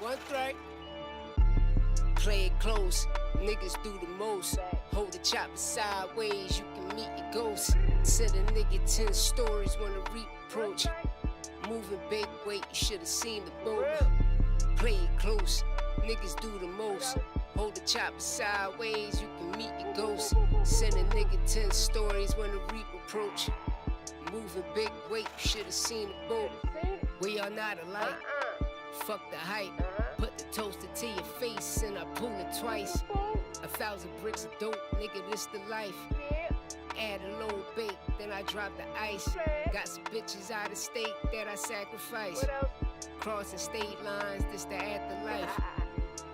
One strike. Play it close, niggas do the most. Hold the chopper sideways, you can meet your ghost. Send a nigga 10 stories when the reproach. Moving big weight, you should've seen the boat. Play it close, niggas do the most. Hold the chopper sideways, you can meet your ghost. Send a nigga 10 stories when the reap approach. Moving big weight, you should've seen the boat. We are not alike, fuck the hype. Put the toaster to your face and I pull it twice. 1,000 bricks of dope, nigga, this the life. Add a little bait, then I drop the ice. Got some bitches out of state that I sacrifice. Crossing state lines, this the afterlife.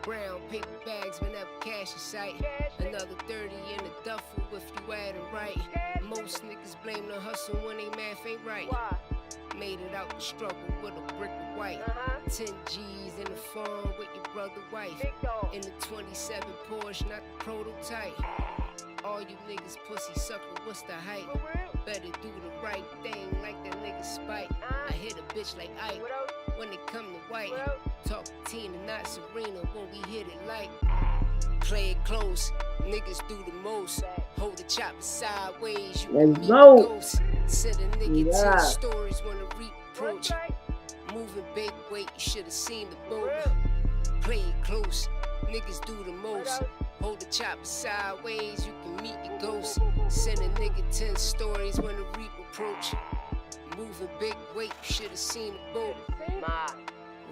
Brown paper bags whenever cash in sight. Another 30 in the duffel if you add it right. Most niggas blame the hustle when they math ain't right. Made it out the struggle with a brick of white. 10 G's in the farm with your brother wife. In the 27 Porsche, not the prototype. All you niggas pussy sucker, what's the hype? Better do the right thing like that nigga Spike. I hit a bitch like Ike when it come to white. Talk to Tina, not Serena when we hit it like. Play it close, niggas do the most. Hold the chopper sideways, you can meet the ghost. Send a nigga 10 stories when the reproach. Moving big weight, you should've seen the boat. Play it close, niggas do the most. Hold the chopper sideways, you can meet your ghost. Send a nigga 10 stories when the reap approach. Moving big weight, you should've seen the boat. My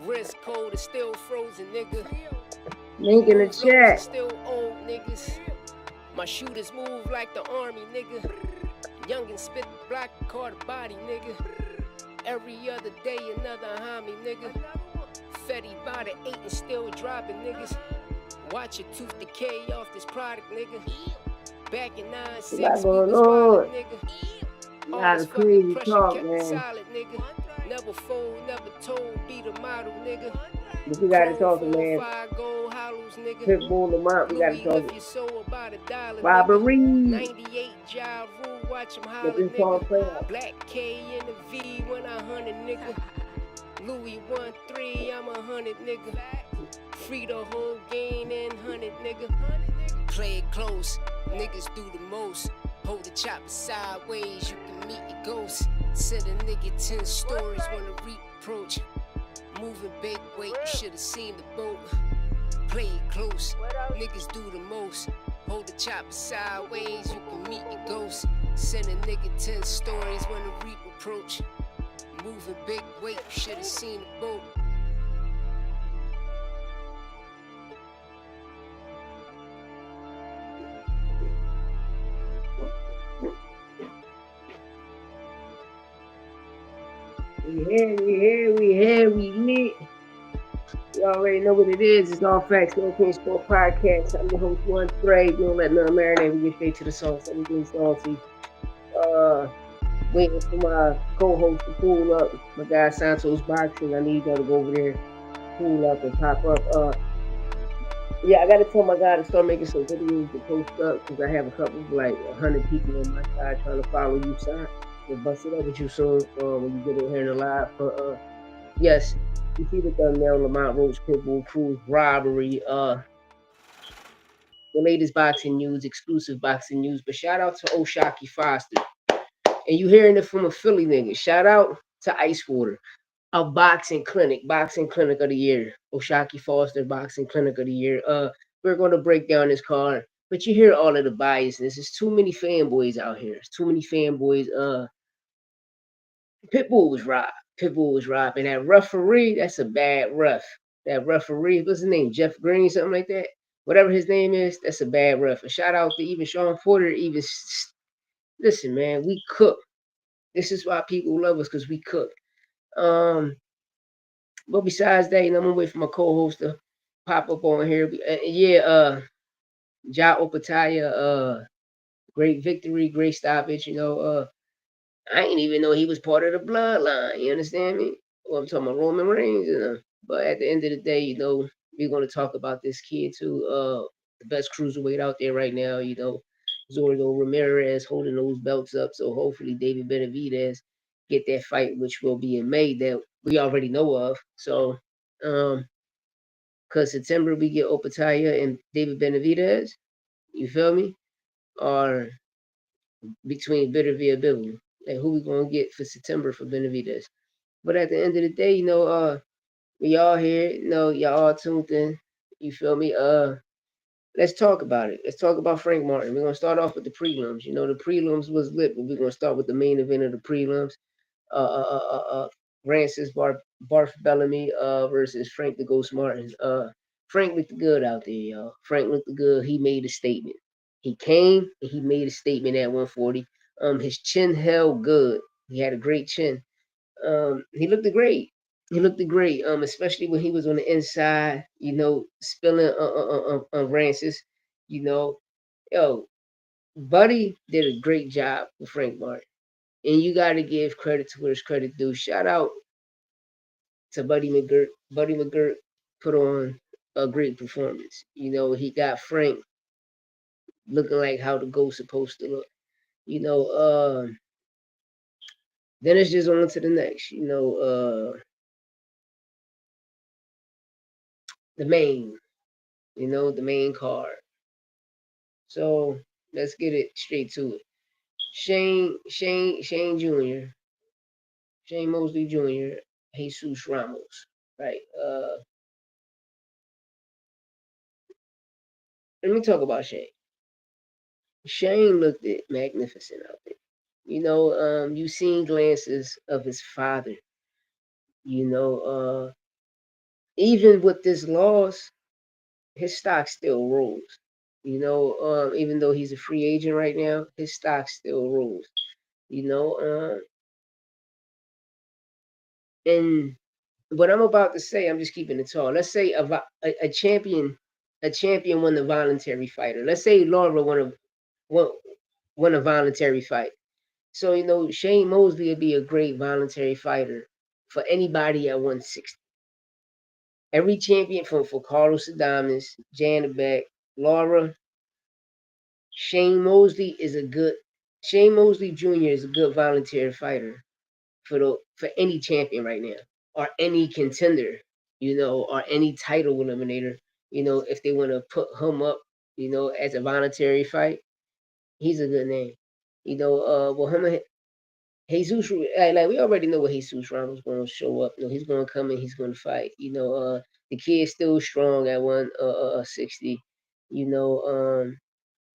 wrist cold is still frozen, nigga. Link in the chat. Still old niggas. My shooters move like the army, nigga. Youngin' spit the block, caught a body, nigga. Every other day another homie, nigga. Fetty by the 8 and still dropping, niggas. Watch your tooth decay off this product, nigga. Back in 9-6, we was wildin', nigga. All this fucking pressure kept it solid, nigga. Never fold, never told, be the model, nigga. We gotta talk to man. PITBULL, LAMONT, we gotta talk to Robbery. 98 Ja Rule, watch him holler, nigga. Black K in the V when I 100, nigga. Louis 1-3, I'm 100, nigga. Free the whole game in 100, nigga. Play it close, niggas do the most. Hold the chopper sideways, you can meet your ghost. Send a nigga 10 stories when the reproach. Moving big weight, you should've seen the boat. Play it close, niggas do the most. Hold the chopper sideways, you can meet your ghost. Send a nigga 10 stories when the reap approach. Moving big weight, you should've seen the boat. We lit. You already know what it is. It's All Facts, No King Sport Podcast. I'm your host, One Thread. We don't let nothing marinate. We get straight to the sauce. Everything salty. Waiting for my co-host to pull up. My guy Santos Boxing. I need y'all to go over there, pull up and pop up. Yeah, I gotta tell my guy to start making some videos to post up because I have a couple of like 100 people on my side trying to follow you, son. We'll bust it up with you soon when you get in here in the live. Yes, you see the thumbnail, LAMONT, ROACH, PITBULL, Cruz, Robbery, the latest boxing news, exclusive boxing news. But shout out to O'Shaquie Foster. And you hearing it from a Philly nigga. Shout out to Icewater, a boxing clinic of the year. O'Shaquie Foster, boxing clinic of the year. We're going to break down this card. But you hear all of the biasness. There's too many fanboys out here. There's too many fanboys. PITBULL was robbed. And that referee, that's a bad ref. That referee, what's his name? Jeff Green, something like that. Whatever his name is, that's a bad ref. A shout out to even Sean Porter. Listen, man, we cook. This is why people love us, because we cook. But besides that, I'm gonna wait for my co-host to pop up on here. Ja Opataya, great victory, great stoppage. I didn't even know he was part of the bloodline. You understand me? Well, I'm talking about Roman Reigns. But at the end of the day, we're going to talk about this kid too. The best cruiserweight out there right now. Zordo Ramirez holding those belts up. So hopefully David Benavidez get that fight, which will be in May, that we already know of. So Cause September we get Opataya and David Benavidez. You feel me? Or between Bitterville and Bivol. Like who we gonna get for September for Benavidez? But at the end of the day, we all here, y'all all tuned in. You feel me? Let's talk about it. Let's talk about Frank Martin. We're gonna start off with the prelims. The prelims was lit, but we're gonna start with the main event of the prelims. Francis Bartholomew versus Frank the Ghost Martin. Frank looked good out there, y'all. Frank looked good. He made a statement. He came and he made a statement at 140. His chin held good. He had a great chin. He looked great. He looked great. Especially when he was on the inside, spilling on Francis. You know, yo, Buddy did a great job with Frank Martin. And you got to give credit to where credit due. Shout out to Buddy McGirt. Buddy McGirt put on a great performance. He got Frank looking like how the ghost supposed to look. You know, then it's just on to the next. The main. The main card. So let's get it straight to it. Shane Jr. Shane Mosley Jr. Jesus Ramos. Right. Let me talk about Shane. Shane looked magnificent out there. You seen glances of his father. Even with this loss, his stock still rose. Even though he's a free agent right now, his stock still rose. And what I'm about to say, I'm just keeping it tall. Let's say a champion won the voluntary fighter. Let's say Laura won a voluntary fight. So, Shane Mosley would be a great voluntary fighter for anybody at 160. Every champion for Carlos Adames, Janabek, Laura, Shane Mosley Jr. is a good voluntary fighter for any champion right now, or any contender, or any title eliminator, if they want to put him up, as a voluntary fight, he's a good name. Well, him and Jesus, like we already know what Jesus Ramos going to show up. He's going to come and he's going to fight. The kid's still strong at 160.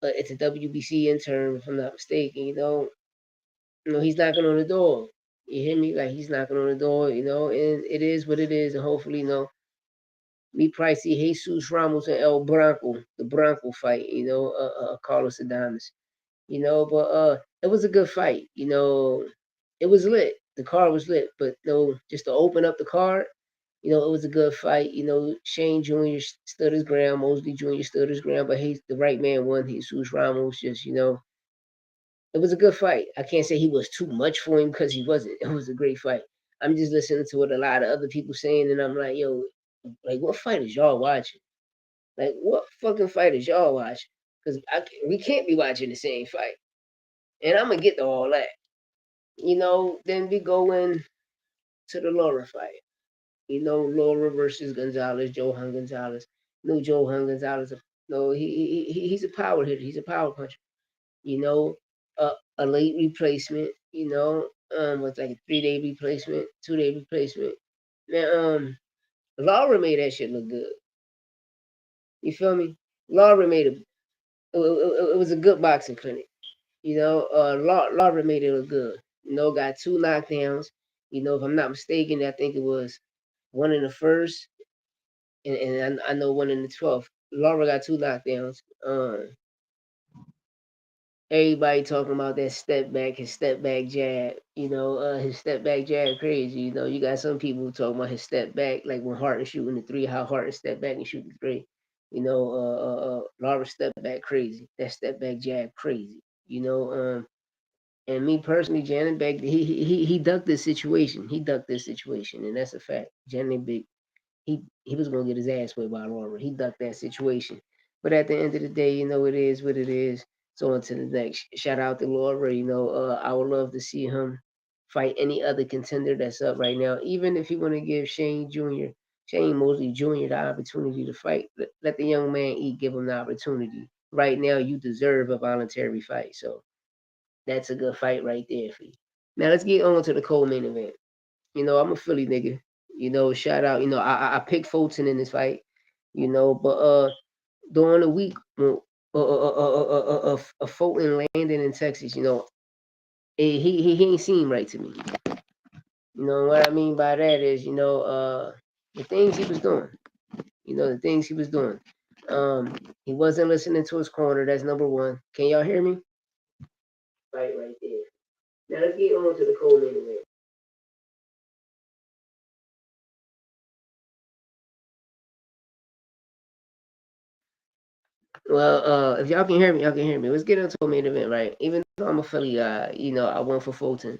It's a WBC intern, if I'm not mistaken. He's knocking on the door. You hear me? Like he's knocking on the door. And it is what it is. And hopefully, we probably see Jesus Ramos and El Bronco, the Bronco fight. Carlos Adames. But it was a good fight. It was lit. The card was lit, but just to open up the card, it was a good fight. Shane Jr. stood his ground, Mosley Jr. stood his ground, but the right man won. Jesus Ramos just, it was a good fight. I can't say he was too much for him because he wasn't. It was a great fight. I'm just listening to what a lot of other people saying, and I'm like, yo, like what fight is y'all watching? Like what fucking fight is y'all watching? Because we can't be watching the same fight. And I'm gonna get to all that. Then we go in to the Laura fight. Laura versus Gonzalez, Johan Gonzalez. Johan Gonzalez. No, he's a power hitter. He's a power puncher. A late replacement. With like a 3-day replacement, 2-day replacement. Man, Laura made that shit look good. You feel me? Laura made it was a good boxing clinic. Laura made it look good. Got 2 knockdowns. If I'm not mistaken, I think it was one in the first, and I know one in the 12th. Laura got 2 knockdowns. Everybody talking about that his step back jab. His step back jab crazy. You got some people talking about his step back, like when Harton shooting the 3, how Harton step back and shoot the 3. Laura step back crazy. That step back jab crazy. And me personally, Janet Beck, he ducked this situation. He ducked this situation, and that's a fact. Janet Beck, he was gonna get his ass whipped by Laura. He ducked that situation. But at the end of the day, it is what it is. So on to the next. Shout out to Laura. I would love to see him fight any other contender that's up right now. Even if he want to give Shane Jr. Shane Mosley Jr. the opportunity to fight. Let the young man eat. Give him the opportunity. Right now, you deserve a voluntary fight. So that's a good fight right there for you. Now let's get on to the co-main event. I'm a Philly nigga. Shout out. I picked Fulton in this fight. But during the week, Fulton landing in Texas, he ain't seem right to me. What I mean by that is, the things he was doing. The things he was doing. He wasn't listening to his corner. That's number one. Can y'all hear me? Right there. Now let's get on to the co-main event. Well, if y'all can hear me, y'all can hear me. Let's get into a main event, right? Even though I'm a Philly guy, I went for Fulton.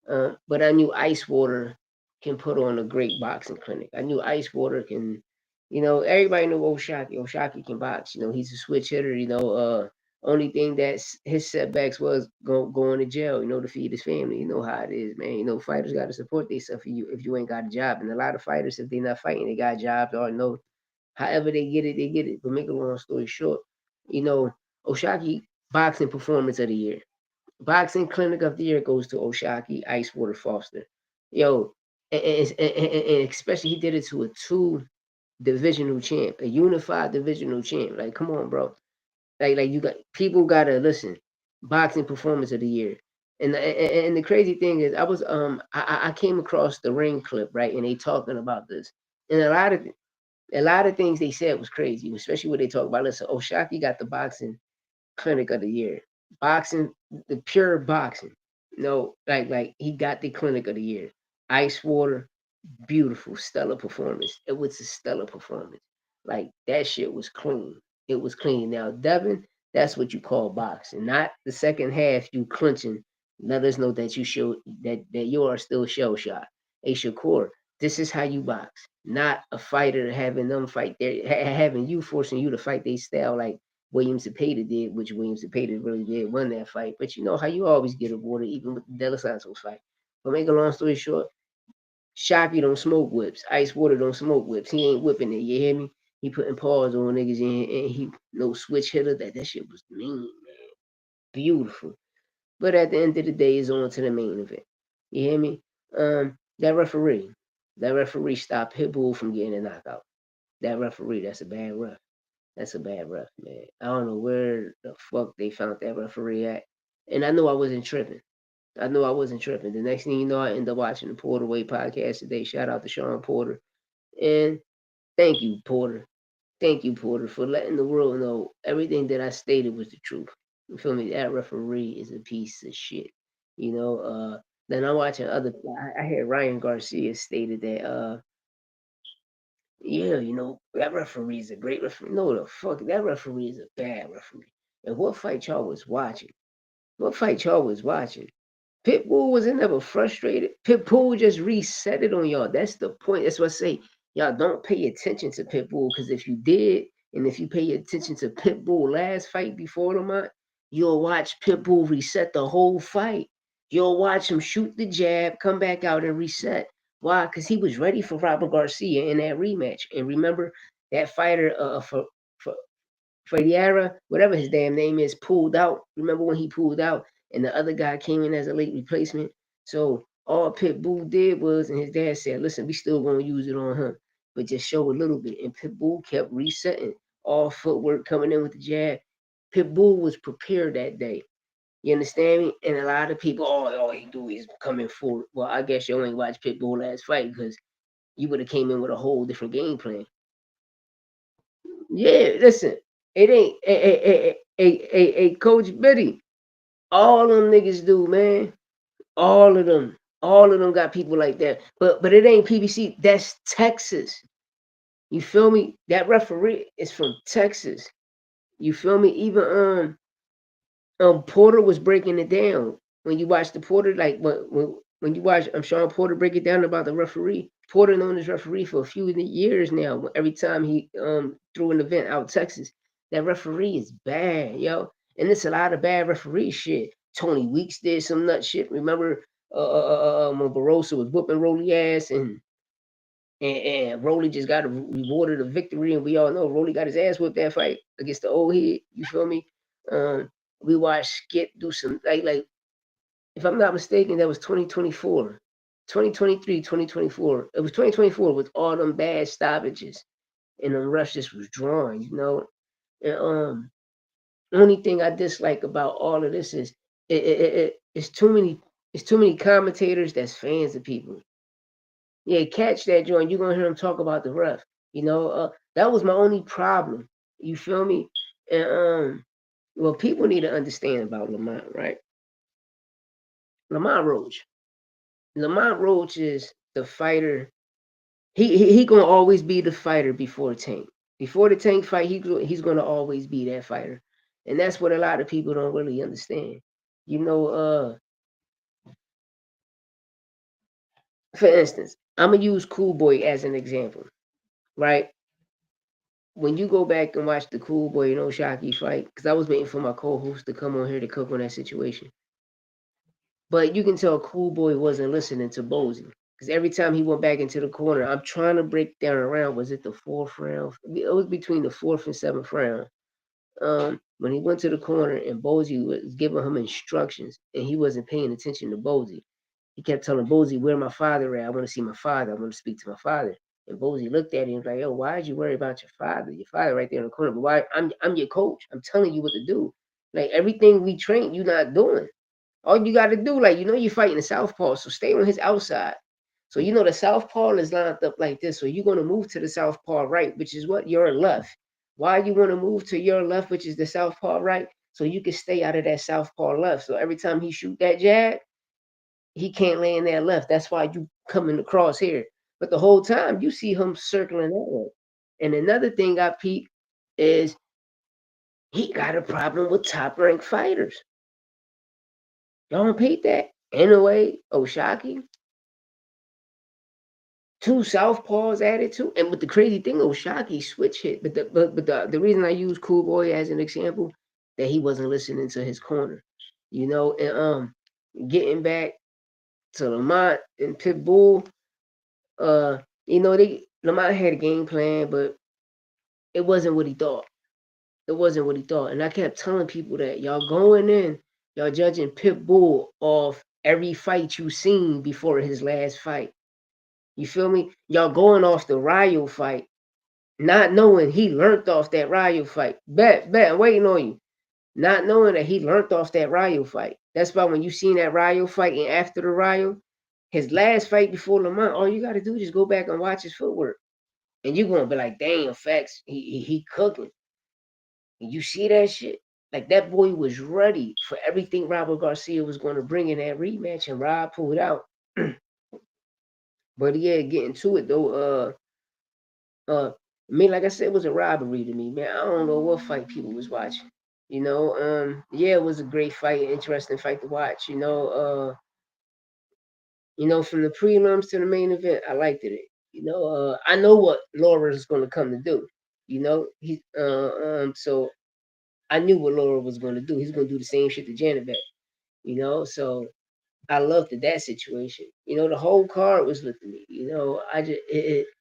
But I knew Ice Water can put on a great boxing clinic. I knew Ice Water can, everybody knew Oshaki. Oshaki can box. He's a switch hitter. Only thing that his setbacks was going to jail. To feed his family. You know how it is, man. Fighters got to support themselves if you ain't got a job. And a lot of fighters, if they not fighting, they got jobs or no. However they get it, they get it. But make a long story short, Oshaki boxing performance of the year. Boxing clinic of the year goes to Oshaki Icewater Foster. Yo, and especially he did it to a two divisional champ, a unified divisional champ. Like, come on, bro. Like you got people gotta listen. Boxing performance of the year. And the crazy thing is, I came across the ring clip, right, and they talking about this, and a lot of things they said was crazy, especially when they talk about, listen, Oshaki got the boxing clinic of the year. Boxing, the pure boxing. No, like he got the clinic of the year. Ice Water, beautiful, stellar performance. It was a stellar performance. Like that shit was clean. It was clean. Now, Devin, that's what you call boxing. Not the second half you clinching. Let us know that that you are still shell shot. Hey Shakur, this is how you box. Not a fighter having them fight there, having you forcing you to fight their style like Williams Zepeda did, which Williams Zepeda really did win that fight. But you know how you always get awarded, even with the De Los Santos fight. But make a long story short, Shocky don't smoke whips. Ice Water don't smoke whips. He ain't whipping it. You hear me? He putting paws on niggas and he no switch hitter. That shit was mean, man. Beautiful. But at the end of the day, it's on to the main event. You hear me? That referee. That referee stopped Pitbull from getting a knockout. That referee, that's a bad ref. That's a bad ref, man. I don't know where the fuck they found that referee at. And I know I wasn't tripping. I know I wasn't tripping. The next thing you know, I end up watching the Porter Way podcast today. Shout out to Sean Porter. And thank you, Porter. Thank you, Porter, for letting the world know everything that I stated was the truth. You feel me? That referee is a piece of shit. Then I'm watching other. I heard Ryan Garcia stated that, yeah, that referee is a great referee. No, the fuck, that referee is a bad referee. And what fight y'all was watching? What fight y'all was watching? Pitbull wasn't ever frustrated. Pitbull just reset it on y'all. That's the point. That's what I say. Y'all don't pay attention to Pitbull, because if you did, and if you pay attention to Pitbull last fight before Lamont, you'll watch Pitbull reset the whole fight. You'll watch him shoot the jab, come back out and reset. Why? Because he was ready for Robert Garcia in that rematch. And remember, that fighter for Ferreira, whatever his damn name is, pulled out. Remember when he pulled out and the other guy came in as a late replacement? So all Pitbull did was, and his dad said, listen, we still gonna use it on him, but just show a little bit. And Pitbull kept resetting, all footwork coming in with the jab. Pitbull was prepared that day. You understand me? And a lot of people, all he do is coming forward. Well, I guess you ain't watched Pitbull last fight, because you would have came in with a whole different game plan. Yeah, listen, it ain't a Coach Biddy. All them niggas do, man. All of them. All of them got people like that. But it ain't PBC. That's Texas. You feel me? That referee is from Texas. You feel me? Even Porter was breaking it down. When you watch the Porter, like when you watch Sean Porter break it down about the referee. Porter known as referee for a few years now. Every time he threw an event out Texas, that referee is bad, yo. And it's a lot of bad referee shit. Tony Weeks did some nut shit. Remember when Barossa was whooping Rolly ass, and and Rolly just got rewarded a victory, and we all know Rolly got his ass whipped that fight against the old head. You feel me? Um, we watched Skip do some like if I'm not mistaken, that was 2024, 2023, 2024. It was 2024 with all them bad stoppages and them rushes was drawn. You know, and only thing I dislike about all of this is it's too many. It's too many commentators that's fans of people. Yeah, catch that joint. You're gonna hear him talk about the ref. You know, that was my only problem. You feel me? And well, people need to understand about Lamont, right? Lamont Roach. Lamont Roach is the fighter. He gonna always be the fighter before Tank. Before the Tank fight, he's gonna always be that fighter, and that's what a lot of people don't really understand. You know, for instance, I'm gonna use Cool Boy as an example, right? When you go back and watch the Cool Boy and Oshaki fight, because I was waiting for my co-host to come on here to cook on that situation. But you can tell Cool Boy wasn't listening to Bozy. Because every time he went back into the corner, I'm trying to break down around, was it the fourth round? It was between the fourth and seventh round. When he went to the corner and Bozy was giving him instructions and he wasn't paying attention to Bozy. He kept telling Bozy, where my father at? I want to see my father. I want to speak to my father. And Bozy looked at him and was like, yo, why'd you worry about your father? Your father right there in the corner. But why? I'm your coach. I'm telling you what to do. Like everything we train, you not doing. All you got to do, like, you're fighting the southpaw, so stay on his outside. So the southpaw is lined up like this. So you're gonna move to the southpaw right, which is what your left. Why you want to move to your left, which is the southpaw right, so you can stay out of that southpaw left. So every time he shoot that jab, he can't land that left. That's why you coming across here. But the whole time you see him circling that way. And another thing I peep is he got a problem with top ranked fighters. Y'all repeat that? Anyway, Oshaki, two southpaws added to, and but the crazy thing, Oshaki switch hit. But the reason I use Cool Boy as an example, that he wasn't listening to his corner, and getting back to Lamont and Pitbull, uh, Lamont had a game plan, but it wasn't what he thought. It wasn't what he thought, and I kept telling people that y'all going in, y'all judging Pitbull off every fight you seen before his last fight. You feel me? Y'all going off the Ryo fight, not knowing he learned off that Ryo fight. Bet, I'm waiting on you. Not knowing that he learned off that Ryo fight. That's why when you seen that Ryo fight and after the Ryo, his last fight before Lamont, all you got to do is just go back and watch his footwork. And you're going to be like, damn, facts, he cooking. And you see that shit? Like, that boy was ready for everything Robert Garcia was going to bring in that rematch, and Rob pulled out. But yeah, getting to it though, I mean, like I said, it was a robbery to me, man. I don't know what fight people was watching. Yeah, it was a great fight, interesting fight to watch. From the prelims to the main event, I liked it. I know what Laura is going to come to do. So I knew what Laura was going to do. He's going to do the same shit to Janet back. So I loved that situation. The whole card was looking me.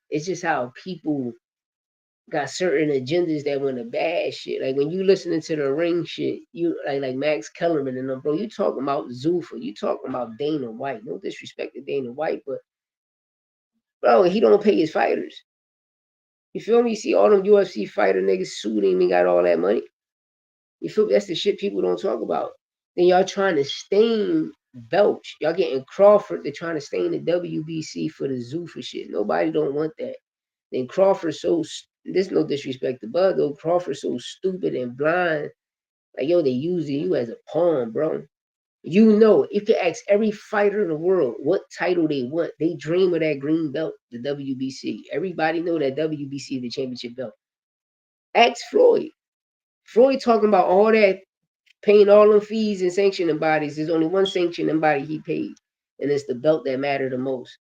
It's just how people got certain agendas that want to bad shit. Like when you listening to the ring shit, you like Max Kellerman and them, bro. You talking about Zuffa, you talking about Dana White. No disrespect to Dana White, but bro, he don't pay his fighters. You feel me? You see all them UFC fighter niggas sued him and got all that money. You feel me? That's the shit people don't talk about. Then y'all trying to stain Belch. Y'all getting Crawford. They're trying to stain the WBC for the Zuffa shit. Nobody don't want that. Then Crawford there's no disrespect to Bud though. Crawford so stupid and blind. Like, yo, they using you as a pawn, bro. You could ask every fighter in the world what title they want. They dream of that green belt, the WBC. Everybody know that WBC, the championship belt. Ask Floyd. Floyd talking about all that, paying all them fees and sanctioning bodies. There's only one sanctioning body he paid, and it's the belt that mattered the most,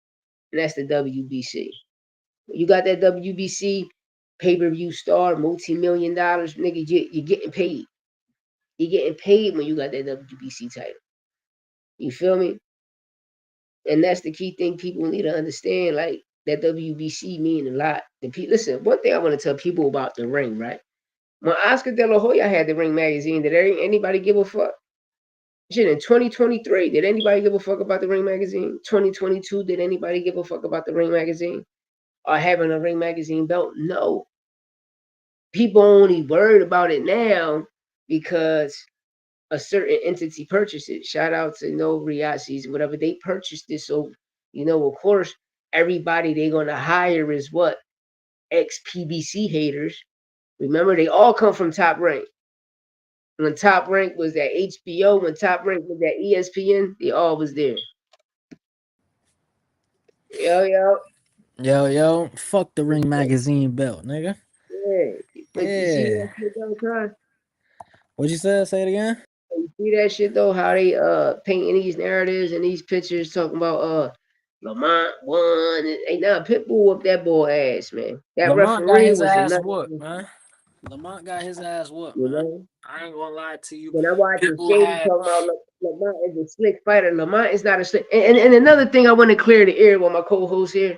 and that's the WBC. You got that WBC pay-per-view star, multi-million dollars, nigga, you're getting paid. You're getting paid when you got that WBC title. You feel me? And that's the key thing people need to understand. Like, that WBC mean a lot. Listen, one thing I want to tell people about the ring, right? When Oscar De La Hoya had the Ring magazine, did anybody give a fuck? Shit, in 2023, did anybody give a fuck about the Ring magazine? 2022, did anybody give a fuck about the Ring magazine? Or having a Ring magazine belt? No. People only worried about it now because a certain entity purchased it. Shout out to ROACH, whatever, they purchased it. So, of course, everybody they gonna hire is what? Ex-PBC haters. Remember, they all come from Top Rank. When Top Rank was at HBO, when Top Rank was at ESPN, they all was there. Yo, yo. Yo, fuck the Ring magazine belt, nigga. Yeah. But you see Yeah. that shit though, Con? What you said? Say it again. You see that shit though, how they painting these narratives and these pictures talking about Lamont won. Hey, now Pitbull whooped that boy ass, man. That Lamont got referee his was a ass nut. whooped, man. Lamont got his ass whooped, You man. know? I ain't gonna lie to you. When I watching Pitbull Shady had talking about Lamont is a slick fighter, Lamont is not a slick. And another thing I want to clear the air with my co-host here.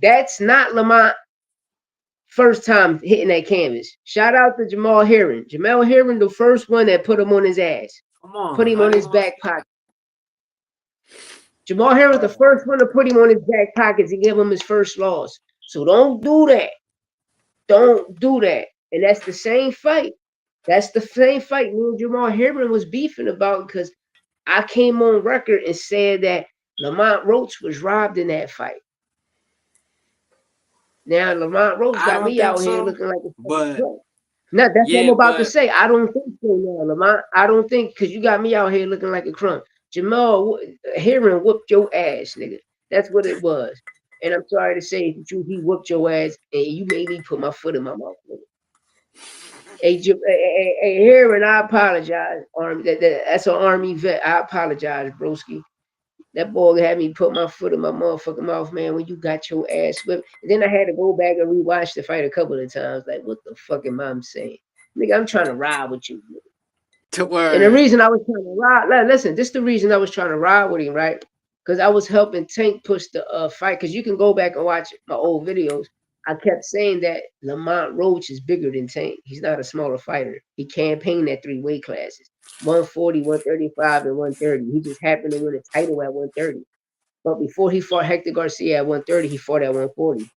That's not Lamont first time hitting that canvas. Shout out to Jamal Heron. Jamal Heron, the first one that put him on his ass, come put on. him How on you his gonna back pocket. Jamal Heron's the first one to put him on his back pockets and give him his first loss. So don't do that. Don't do that. And that's the same fight. That's the same fight me and Jamal Heron was beefing about because I came on record and said that Lamont Roach was robbed in that fight. Now Lamont Roach I got don't me think out here so. looking like a fucking But pro. No, that's what I'm yeah, about to but say. I don't think so now, Lamont. I don't think because you got me out here looking like a crumb. Jamal Heron whooped your ass, nigga. That's what it was. And I'm sorry to say the truth, he whooped your ass, and you made me put my foot in my mouth, nigga. Hey, Heron, I apologize. Army, that's an Army vet. I apologize, broski. That boy had me put my foot in my motherfucking mouth, man, when you got your ass whipped. And then I had to go back and rewatch the fight a couple of times. Like, what the fuck am I saying? Nigga, I'm trying to ride with you. to And the word. reason I was trying to ride, listen, this is the reason I was trying to ride with him, right? Because I was helping Tank push the fight. Because you can go back and watch my old videos. I kept saying that Lamont Roach is bigger than Tank. He's not a smaller fighter. He campaigned at 3 weight classes: 140, 135, and 130. He just happened to win a title at 130. But before he fought Hector Garcia at 130, he fought at 140.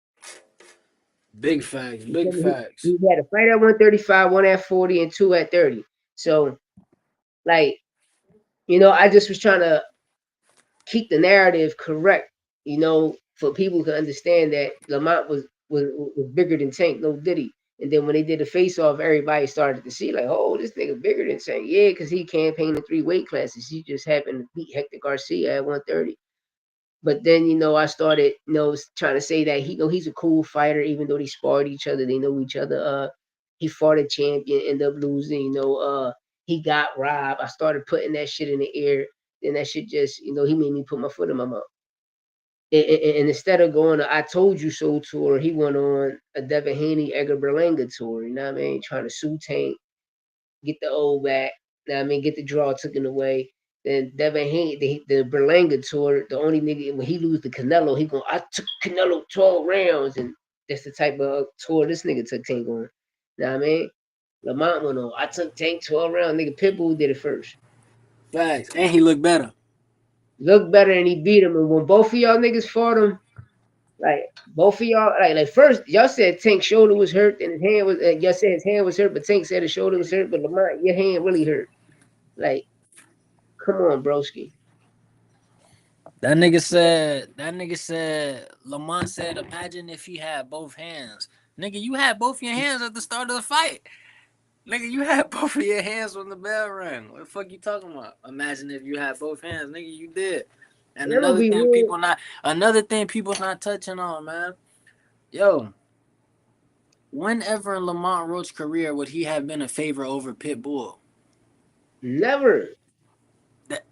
Big facts. He, Big he facts. had a fight at 135, one at 40, and two at 30. So, like, I just was trying to keep the narrative correct, for people to understand that Lamont was bigger than Tank, no diddy. And then when they did the face off, everybody started to see like, oh, this nigga bigger than Tank. Yeah, because he campaigned in 3 weight classes. He just happened to beat Hector Garcia at 130. But then, I started, trying to say that he's a cool fighter, even though they sparred each other, they know each other. He fought a champion, ended up losing, he got robbed. I started putting that shit in the air. Then that shit just, he made me put my foot in my mouth. And instead of going to I Told You So tour, he went on a Devin Haney, Edgar Berlanga tour, you know what I mean? Trying to sue Tank, get the old back, you know what I mean? Get the draw taken away. Then Devin Haney, the Berlanga tour, the only nigga, when he lose to Canelo, he going, I took Canelo 12 rounds. And that's the type of tour this nigga took Tank on. You know what I mean? Lamont went on, I took Tank 12 rounds. Nigga, Pitbull did it first. Facts. And he looked better. Looked better and he beat him. And when both of y'all niggas fought him, like both of y'all, like first y'all said Tank's shoulder was hurt and his hand was. Y'all said his hand was hurt, but Tank said his shoulder was hurt. But Lamont, your hand really hurt. Like, come on, broski. That nigga said Lamont said, imagine if he had both hands. Nigga, you had both your hands at the start of the fight. Nigga, you had both of your hands when the bell rang. What the fuck you talking about? Imagine if you had both hands. Nigga, you did. And It'll be weird. another thing people not touching on, man. Yo, whenever in Lamont Roach's career would he have been a favor over Pitbull? Never. That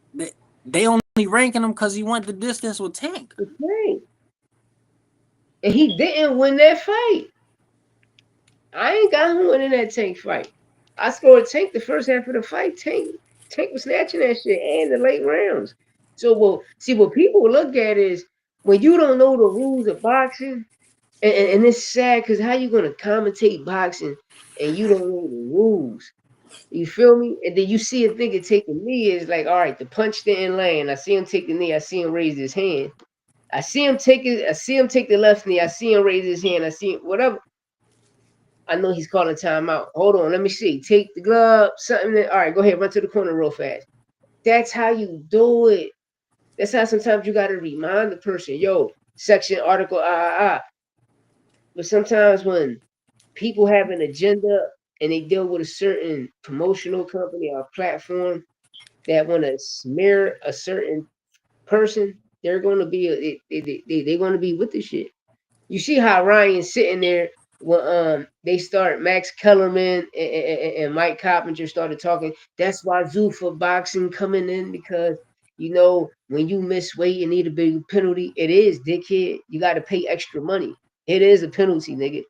they only ranking him because he went the distance with Tank. The Tank. And he didn't win that fight. I ain't got him winning that Tank fight. I scored Tank the first half of the fight. Tank was snatching that shit and the late rounds. So, well, see, what people look at is when you don't know the rules of boxing, and it's sad because how you gonna commentate boxing and you don't know the rules? You feel me? And then you see a nigga take a knee, it's like, all right, the punch didn't land. I see him take the knee, I see him raise his hand. I see him take the left knee, I see him raise his hand, I see him, whatever. I know he's calling timeout. Hold on, let me see. Take the glove, something that, all right, go ahead, run to the corner real fast. That's how you do it. That's how sometimes you gotta remind the person, yo, section, article, But sometimes when people have an agenda and they deal with a certain promotional company or platform that want to smear a certain person, they're going to be they're going to be with the shit. You see how Ryan's sitting there when they start Max Kellerman and Mike Coppinger started talking. That's why Zuffa boxing coming in because you know when you miss weight and need a big penalty, it is dickhead. You got to pay extra money. It is a penalty, nigga.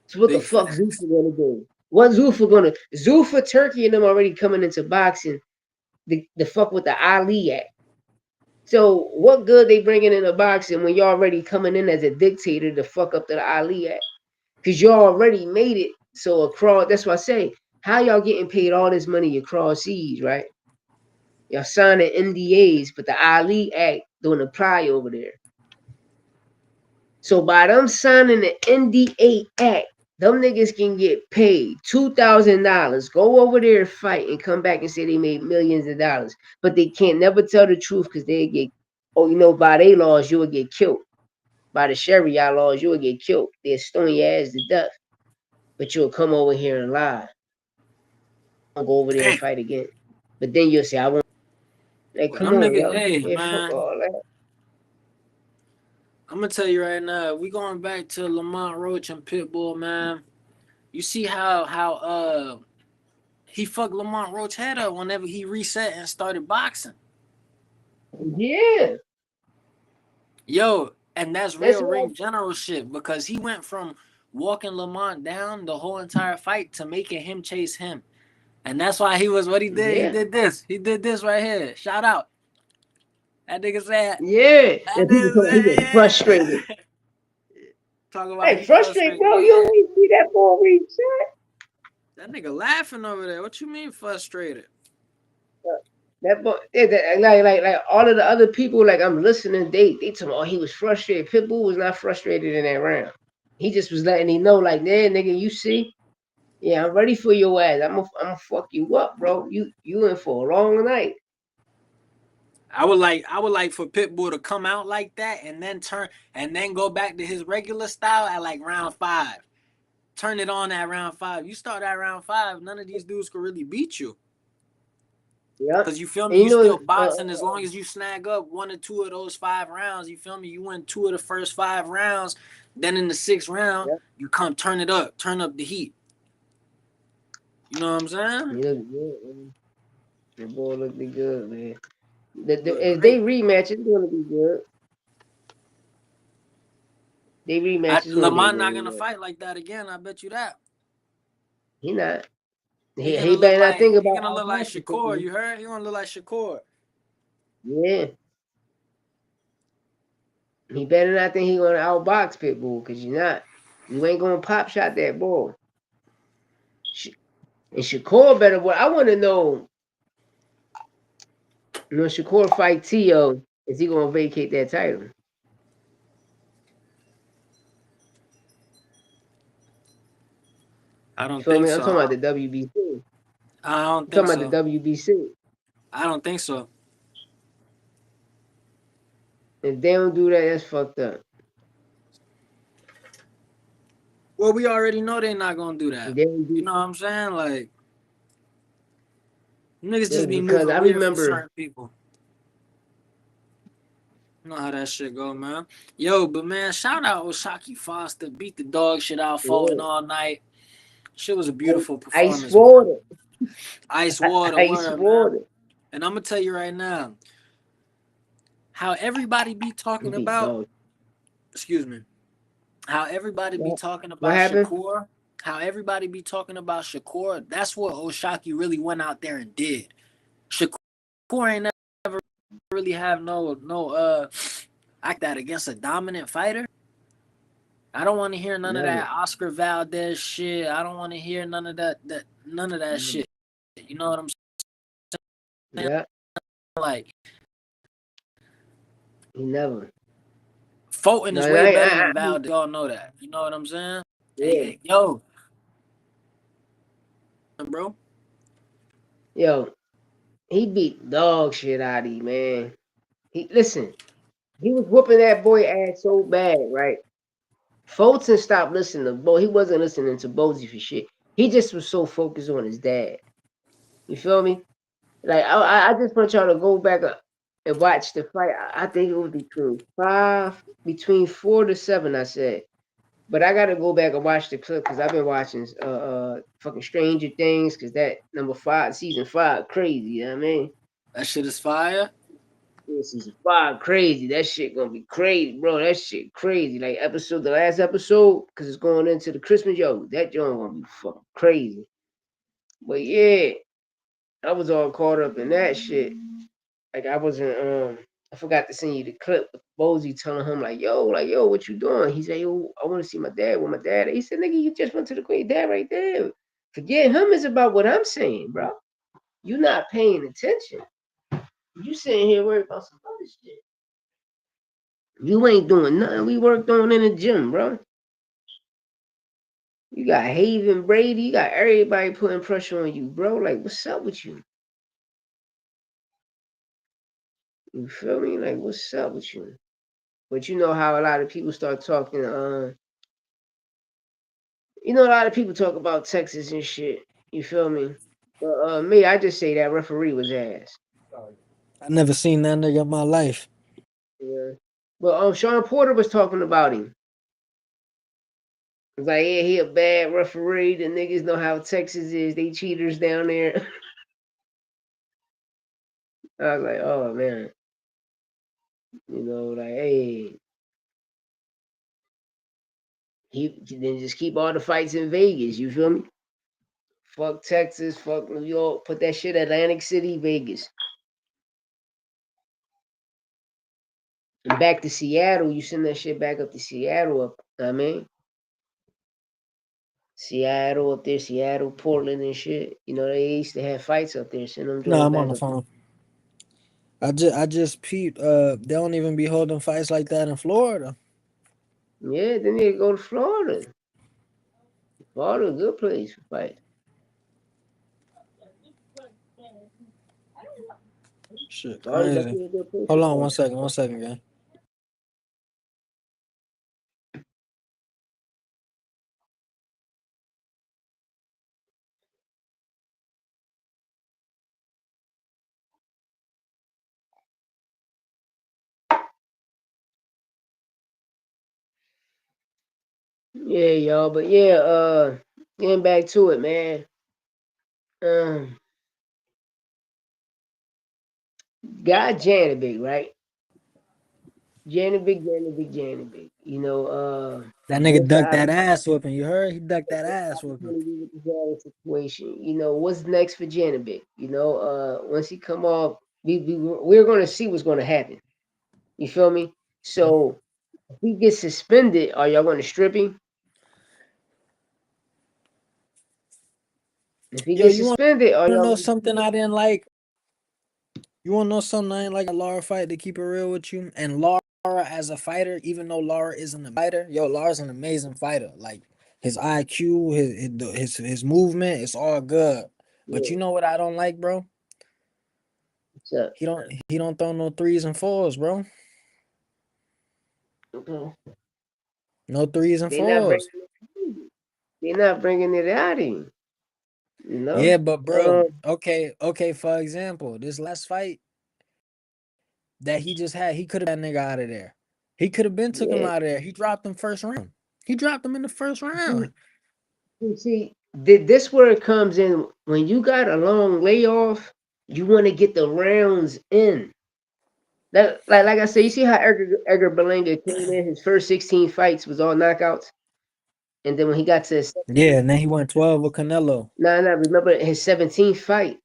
So what the Big fuck facts. Zuffa gonna do? What Zuffa gonna? Zuffa Turkey and them already coming into boxing. The fuck with the Ali Act. So what good they bringing in the boxing when you're already coming in as a dictator to fuck up the Ali Act? Because you already made it. So across, that's why I say, how y'all getting paid all this money across seas, right? Y'all signing NDAs, but the Ali Act don't apply over there. So by them signing the NDA Act, them niggas can get paid $2,000, go over there, fight, and come back and say they made millions of dollars. But they can't never tell the truth because they get, oh, you know, by their laws, you would get killed. By the Sharia laws, you would get killed. They'll stone your ass to death. But you'll come over here and lie. I'll go over there and Damn. fight again. But then you'll say, I won't. Like, Well, come them on, niggas, yo. hey Yeah, fuck man, all that. I'm gonna tell you right now, we going back to Lamont Roach and Pitbull, man. You see how he fucked Lamont Roach head up whenever he reset and started boxing. Yeah. Yo, and that's That's real why. ring general shit because he went from walking Lamont down the whole entire fight to making him chase him. And that's why he was what he did. He Yeah. did this. He did this right here. Shout out. That nigga said, Yeah. that And people nigga come, he said, get frustrated. yeah. Talk about Hey, he frustrated, frustrated. bro. You Yeah. don't even see that ball reset. That nigga laughing over there. What you mean frustrated? That boy, like all of the other people, like I'm listening, they told me, oh, he was frustrated. Pitbull was not frustrated in that round. He just was letting me know, like, yeah, nigga, you see, yeah, I'm ready for your ass. I'm gonna fuck you up, bro. You in for a long night. I would like for Pitbull to come out like that and then turn and then go back to his regular style at like round 5. Turn it on at round 5. You start at round 5, none of these dudes could really beat you. Yep. Cause you feel me, And you you know, still boxing as long as you snag up 1 or 2 of those 5 rounds. You feel me? You win 2 of the first 5 rounds. Then in the 6th round, yep. you come turn it up, turn up the heat. You know what I'm saying? You look good, man. The boy look good, man. Look If they great. rematch, it's gonna be good. They rematch, it's gonna be a Lamont good not gonna rematch. fight like that again. I bet you that. He not. He gonna He look better not like think he about gonna look like outboxing Shakur. people. You heard? He gonna look like Shakur. Yeah. He better not think he gonna outbox Pitbull, cause you're not. You ain't gonna pop shot that ball. And Shakur better. What I want to know, when Shakur fight Tio, is he gonna vacate that title? I You don't feel think me? I'm so. talking about the WBC. I don't I'm think talking about so. the WBC. I don't think so. If they don't do that, that's fucked up. Well, we already know they're not gonna do If that. they don't You do, know what I'm saying? Like niggas just be because moving I weird for remember. certain people. You know how that shit go, man. Yo, but man, shout out Oshaki Foster, beat the dog shit out, falling Yeah, all night. Shit was a beautiful Ice performance, man. water, Ice water, ice word, man. water. And I'm gonna tell you right now, how everybody be He talking beat about, dog. excuse me, how everybody be What, talking what about happened? Shakur, how everybody be talking about Shakur, that's what Oshaki really went out there and did. Shakur ain't never really have no act that against a dominant fighter. I don't want to hear none of Never. that Oscar Valdez shit. I don't want to hear none of that Never. shit. You know what I'm saying? Yeah. Like Never. Fulton No, is way better I than Valdez. Y'all know that. You know what I'm saying? yeah. Yo, bro. Yo, he beat dog shit out of you, man. Listen, he was whooping that boy ass so bad, right? Fulton stopped listening to Bo. He wasn't listening to Bozy for shit. He just was so focused on his dad. You feel me? Like I just want y'all to go back and watch the fight. I think it was between 4 to 7. I said, but I got to go back and watch the clip because I've been watching fucking Stranger Things because that number 5 season 5 crazy. You know what I mean? That shit is fire. Yeah, season 5 crazy. That shit gonna be crazy, bro. That shit crazy. Like the last episode, because it's going into the Christmas. Yo, that joint gonna be fucking crazy. But yeah, I was all caught up in that shit. Like I wasn't I forgot to send you the clip with Bozy telling him like, yo, what you doing? He said, yo, I want to see my dad with my dad. He said, nigga, you just went to the Queen dad right there. Forget him is about what I'm saying, bro. You not paying attention. You sitting here worried about some other shit. You ain't doing nothing we worked on in the gym, bro. You got Haven Brady, you got everybody putting pressure on you, bro. Like, what's up with you? You feel me? Like, what's up with you? But you know how a lot of people start talking, you know, a lot of people talk about Texas and shit. You feel me? But me, I just say that referee was ass. I never seen that nigga in my life. Yeah. But Sean Porter was talking about him. It's like, yeah, he a bad referee. The niggas know how Texas is. They cheaters down there. I was like, oh man. You know, like, hey, he then just keep all the fights in Vegas. You feel me? Fuck Texas, fuck New York. Put that shit Atlantic City, Vegas. And back to Seattle. You send that shit back up to Seattle. I mean, Seattle up there, Seattle, Portland and shit. You know, they used to have fights up there. Send them No, joints I'm on back the up. phone. I just peeped. They don't even be holding fights like that in Florida. Yeah, then they go to Florida. Florida, a good place for fights. Shit, Florida crazy. definitely a good place Hold for on, fights. 1 second, gang. Yeah, y'all. But yeah, getting back to it, man. Um, Guy Janovic, right? Janovic. You know, That nigga just ducked out of that ass whooping. You heard? He ducked that ass whooping. opportunity with the Janovic situation. You know, what's next for Janovic? You know, once he come off, we're going to see what's going to happen. You feel me? So if he gets suspended, are y'all going to strip him? If he Yo, gets you want suspended, are to y'all know going to something I didn't like? You want to know something I didn't like a Lara fight, to keep it real with you? And Lara as a fighter, even though Lara isn't a fighter, yo, Lara's an amazing fighter. Like his IQ, his movement, it's all good. But yeah, you know what I don't like, bro? what's up? He don't throw no threes and fours, bro. Okay. No threes and They're not bringing fours. it. They're not bringing it out of him. You know. Yeah, but bro, Um, okay. For example, this last fight that he just had, he could have that nigga out of there. He could have been took him yeah. out of there. He dropped him first round. He dropped him in the first round. See, this where it comes in. When you got a long layoff, you want to get the rounds in. That like I said, you see how Edgar Berlanga came in. His first 16 fights was all knockouts, and then when he got to his Yeah, and then he went 12 with Canelo. remember his 17th fight,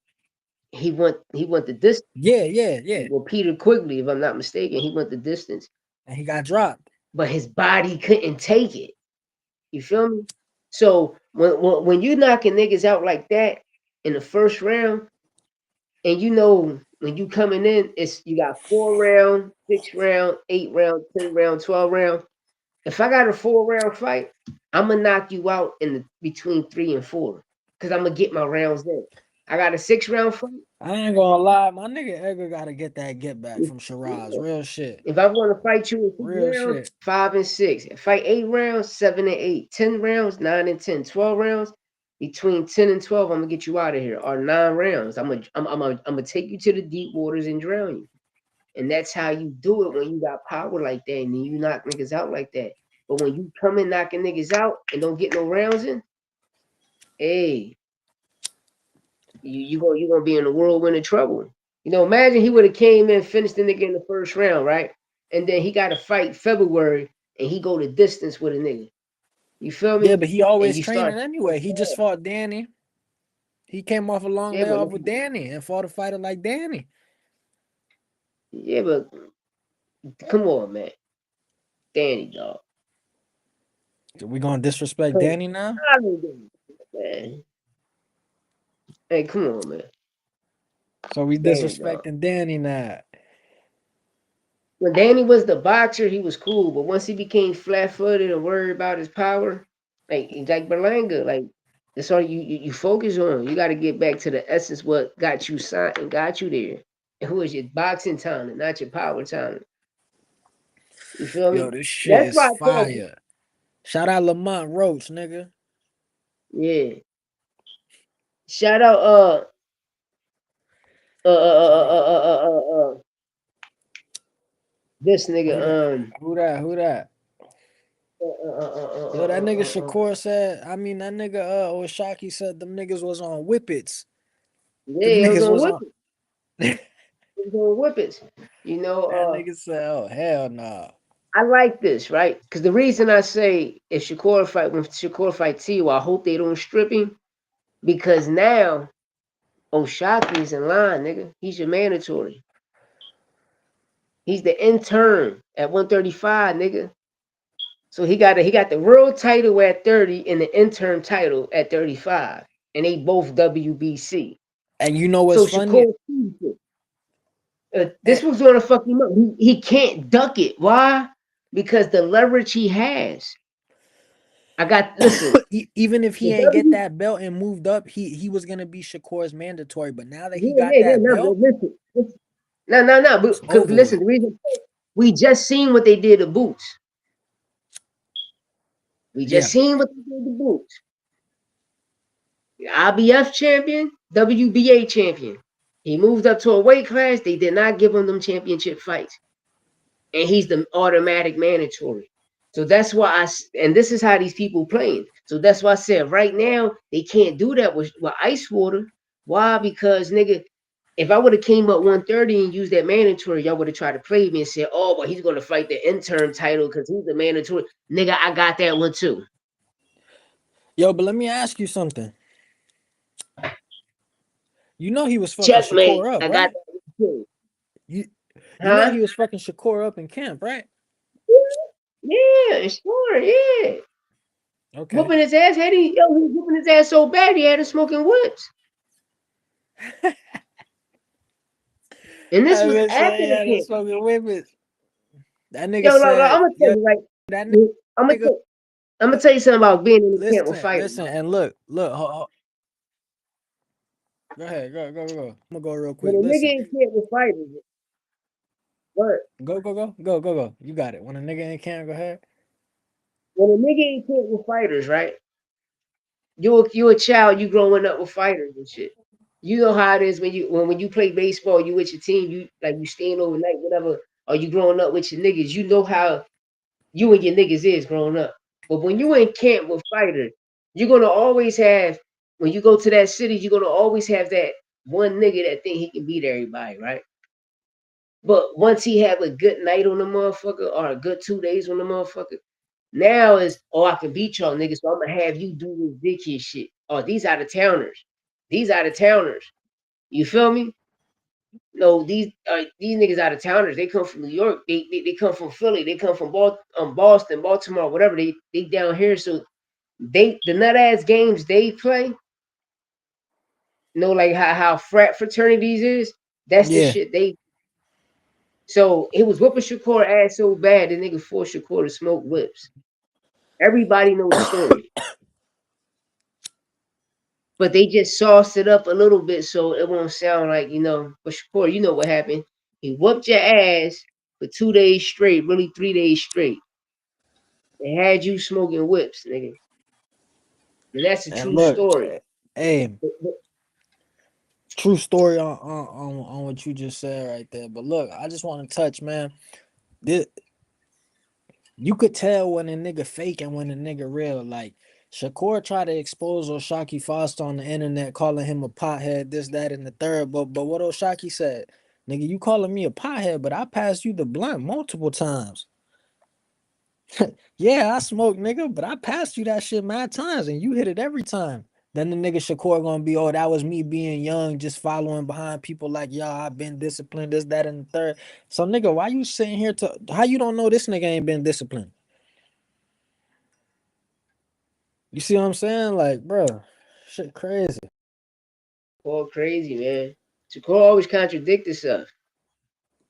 he went the distance. Yeah. Well, Peter Quigley, if I'm not mistaken, he went the distance. And he got dropped. but his body couldn't take it. You feel me? So when you knocking niggas out like that in the first round, and you know when you coming in, it's you got 4 round, 6 round, 8 round, 10 round, 12 round. If I got a 4 round fight, I'm gonna knock you out in the between 3 and 4 because I'm gonna get my rounds in. I got a 6 round fight. I ain't gonna lie, my nigga Edgar gotta get that get back from Shiraz. Real shit. If I want to fight you in six Real rounds, shit. 5 and 6. Fight 8 rounds, 7 and 8. 10 rounds, 9 and 10. 12 rounds, between 10 and 12, I'm gonna get you out of here. Or 9 rounds, I'm gonna take you to the deep waters and drown you. And that's how you do it when you got power like that, and then you knock niggas out like that. But when you come in knocking niggas out and don't get no rounds in, hey, you gonna be in a whirlwind of trouble. Imagine he would have came in, finished the nigga in the first round, right? And then he got to fight February, and he go the distance with a nigga. You feel Yeah, me? but he And always you start, training anyway. He just fought Danny. He came off a long yeah, but layoff with Danny and fought a fighter like Danny. yeah, but come on, man, Danny dog. So we gonna disrespect Come Danny now? on, man. Hey, come on, man, So we Danny dog. disrespecting Danny now. When Danny was the boxer, he was cool, but once he became flat-footed and worried about his power, like Berlanga, like that's all you focus on. You got to get back to the essence, what got you signed and got you there, and who is your boxing talent, not your power talent. You feel Yo, me? this shit That's is why I tell you, fire. Shout out Lamont Roach, nigga. yeah. Shout out uh uh uh Shout uh out. uh uh uh, uh, uh this nigga Who that? Who that? Who that? Yo, that nigga Shakur said, I mean, that nigga Oshaki said them niggas was on whippets. yeah, Them it was niggas on was whip on. it. That It was on whip it. nigga said, oh, hell no. I like this, right? Because the reason I say if Shakur fight Tio, I hope they don't strip him because now Oshaki's in line, nigga. He's your mandatory. He's the intern at 135, nigga. So he got the world title at 30 and the intern title at 35, and they both WBC. And you know what's So funny? Shakur, this And was gonna fuck him up. He can't duck it. Why? Because the leverage he has. I got listen. even if The he ain't get W that belt and moved up, he was gonna be Shakur's mandatory. But now that he Yeah, got yeah, yeah. that No, but belt, listen. No. it's But over listen, with. the reason we just seen what they did to Boots. We just Yeah. seen what they did to Boots. IBF champion, WBA champion. He moved up to a weight class. They did not give him them championship fights, and he's the automatic mandatory. So that's why and this is how these people playing. So that's why I said right now they can't do that with ice water. Why? Because nigga, if I would have came up 130 and used that mandatory, y'all would have tried to play me and said, "Oh, but he's gonna fight the interim title because he's the mandatory." Nigga, I got that one too. Yo, but let me ask you something. You know he was fucking Checkmate. Shakur up, I got right? that one too. You you know Huh? he was fucking Shakur up in camp, right? Yeah, sure, yeah. Okay. Whooping his ass. He was whooping his ass so bad he had to smoking whips. And this I was been after saying the yeah, that's camp. fucking women. That nigga Yo, look, I'm said, gonna tell yo, you right. that I'm gonna nigga, tell, I'm gonna tell you something about being in the camp with listen, fighters. listen, and look, go ahead, go. I'm gonna go real When quick. a nigga Listen, in camp with fighters, what? go. You got it. When a nigga ain't can't go ahead. When a nigga in camp with fighters, right? You a child, you growing up with fighters and shit. You know how it is when you play baseball, you with your team, you staying overnight, whatever, or you growing up with your niggas. You know how you and your niggas is growing up. But when you in camp with fighters, you're gonna always have when you go to that city, you're gonna always have that one nigga that think he can beat everybody, right? But once he have a good night on the motherfucker or a good 2 days on the motherfucker, now is I can beat y'all niggas, so I'm gonna have you do this dickhead shit. Oh, these out of towners. These out of towners. You feel me? No, these niggas out of towners. They come from New York. They come from Philly. They come from Boston, Baltimore, whatever. They down here. So the nut ass games they play. Like how frat fraternities is. That's the Yeah. shit they. So it was whooping Shakur ass so bad the nigga forced Shakur to smoke whips. Everybody know the story, but they just sauced it up a little bit so it won't sound like But Shakur, you know what happened? He whooped your ass for 2 days straight, really 3 days straight. They had you smoking whips, nigga, and that's a And true look, story. hey, But true story on what you just said right there. But look, I just want to touch, man. This, you could tell when a nigga fake and when a nigga real. Like Shakur tried to expose Oshaki Foster on the internet, calling him a pothead, this, that, and the third. But what Oshaki said, nigga, you calling me a pothead, but I passed you the blunt multiple times. Yeah, I smoke, nigga, but I passed you that shit mad times and you hit it every time. Then the nigga Shakur gonna be, oh, that was me being young, just following behind people like y'all. I've been disciplined, this, that, and the third. So, nigga, why you sitting here to how you don't know this nigga ain't been disciplined? You see what I'm saying? Like, bro, shit crazy. Shakur crazy, man. Shakur always contradict himself.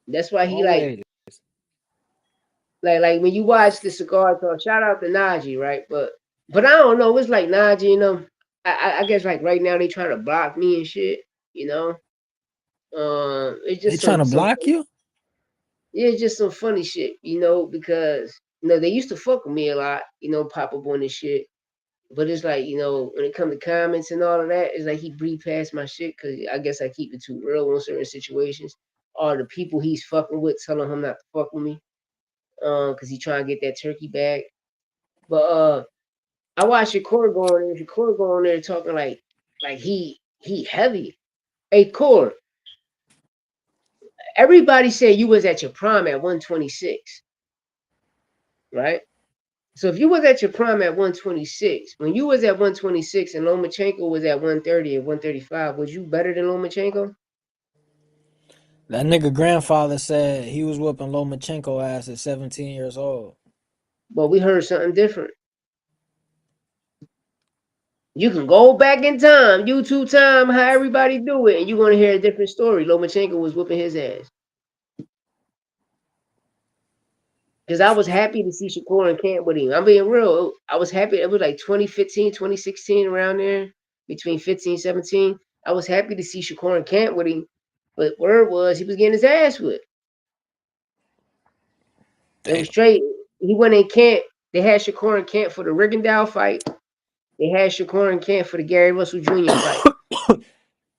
That's why he Always. like when you watch the cigar talk. Shout out to Najee, right? But I don't know. It's like Najee, I guess like right now they trying to block me and shit. You know, it's They just trying to some block you? yeah, it's just some funny shit. Because they used to fuck with me a lot. Pop up on this shit. But it's like when it comes to comments and all of that, it's like he breathe past my shit because I guess I keep it too real in certain situations. Or the people he's fucking with telling him not to fuck with me, because he trying to get that turkey bag. But I watched Shakur go on there. Shakur go on there talking like he heavy. Hey, Core, everybody said you was at your prime at 126, right? So if you was at your prime at 126, when you was at 126 and Lomachenko was at 130 and 135, was you better than Lomachenko? That nigga grandfather said he was whooping Lomachenko ass at 17 years old. But we heard something different. You can go back in time, YouTube time, how everybody do it, and you're gonna hear a different story. Lomachenko was whooping his ass. Because I was happy to see Shakur in camp with him. I'm being real. I was happy. It was like 2015, 2016, around there, between 15, 17. I was happy to see Shakur in camp with him. But word was he was getting his ass whipped. It was Damn. straight. He went in camp. They had Shakur in camp for the Rigondeaux fight. They had Shakur in camp for the Gary Russell Jr. fight.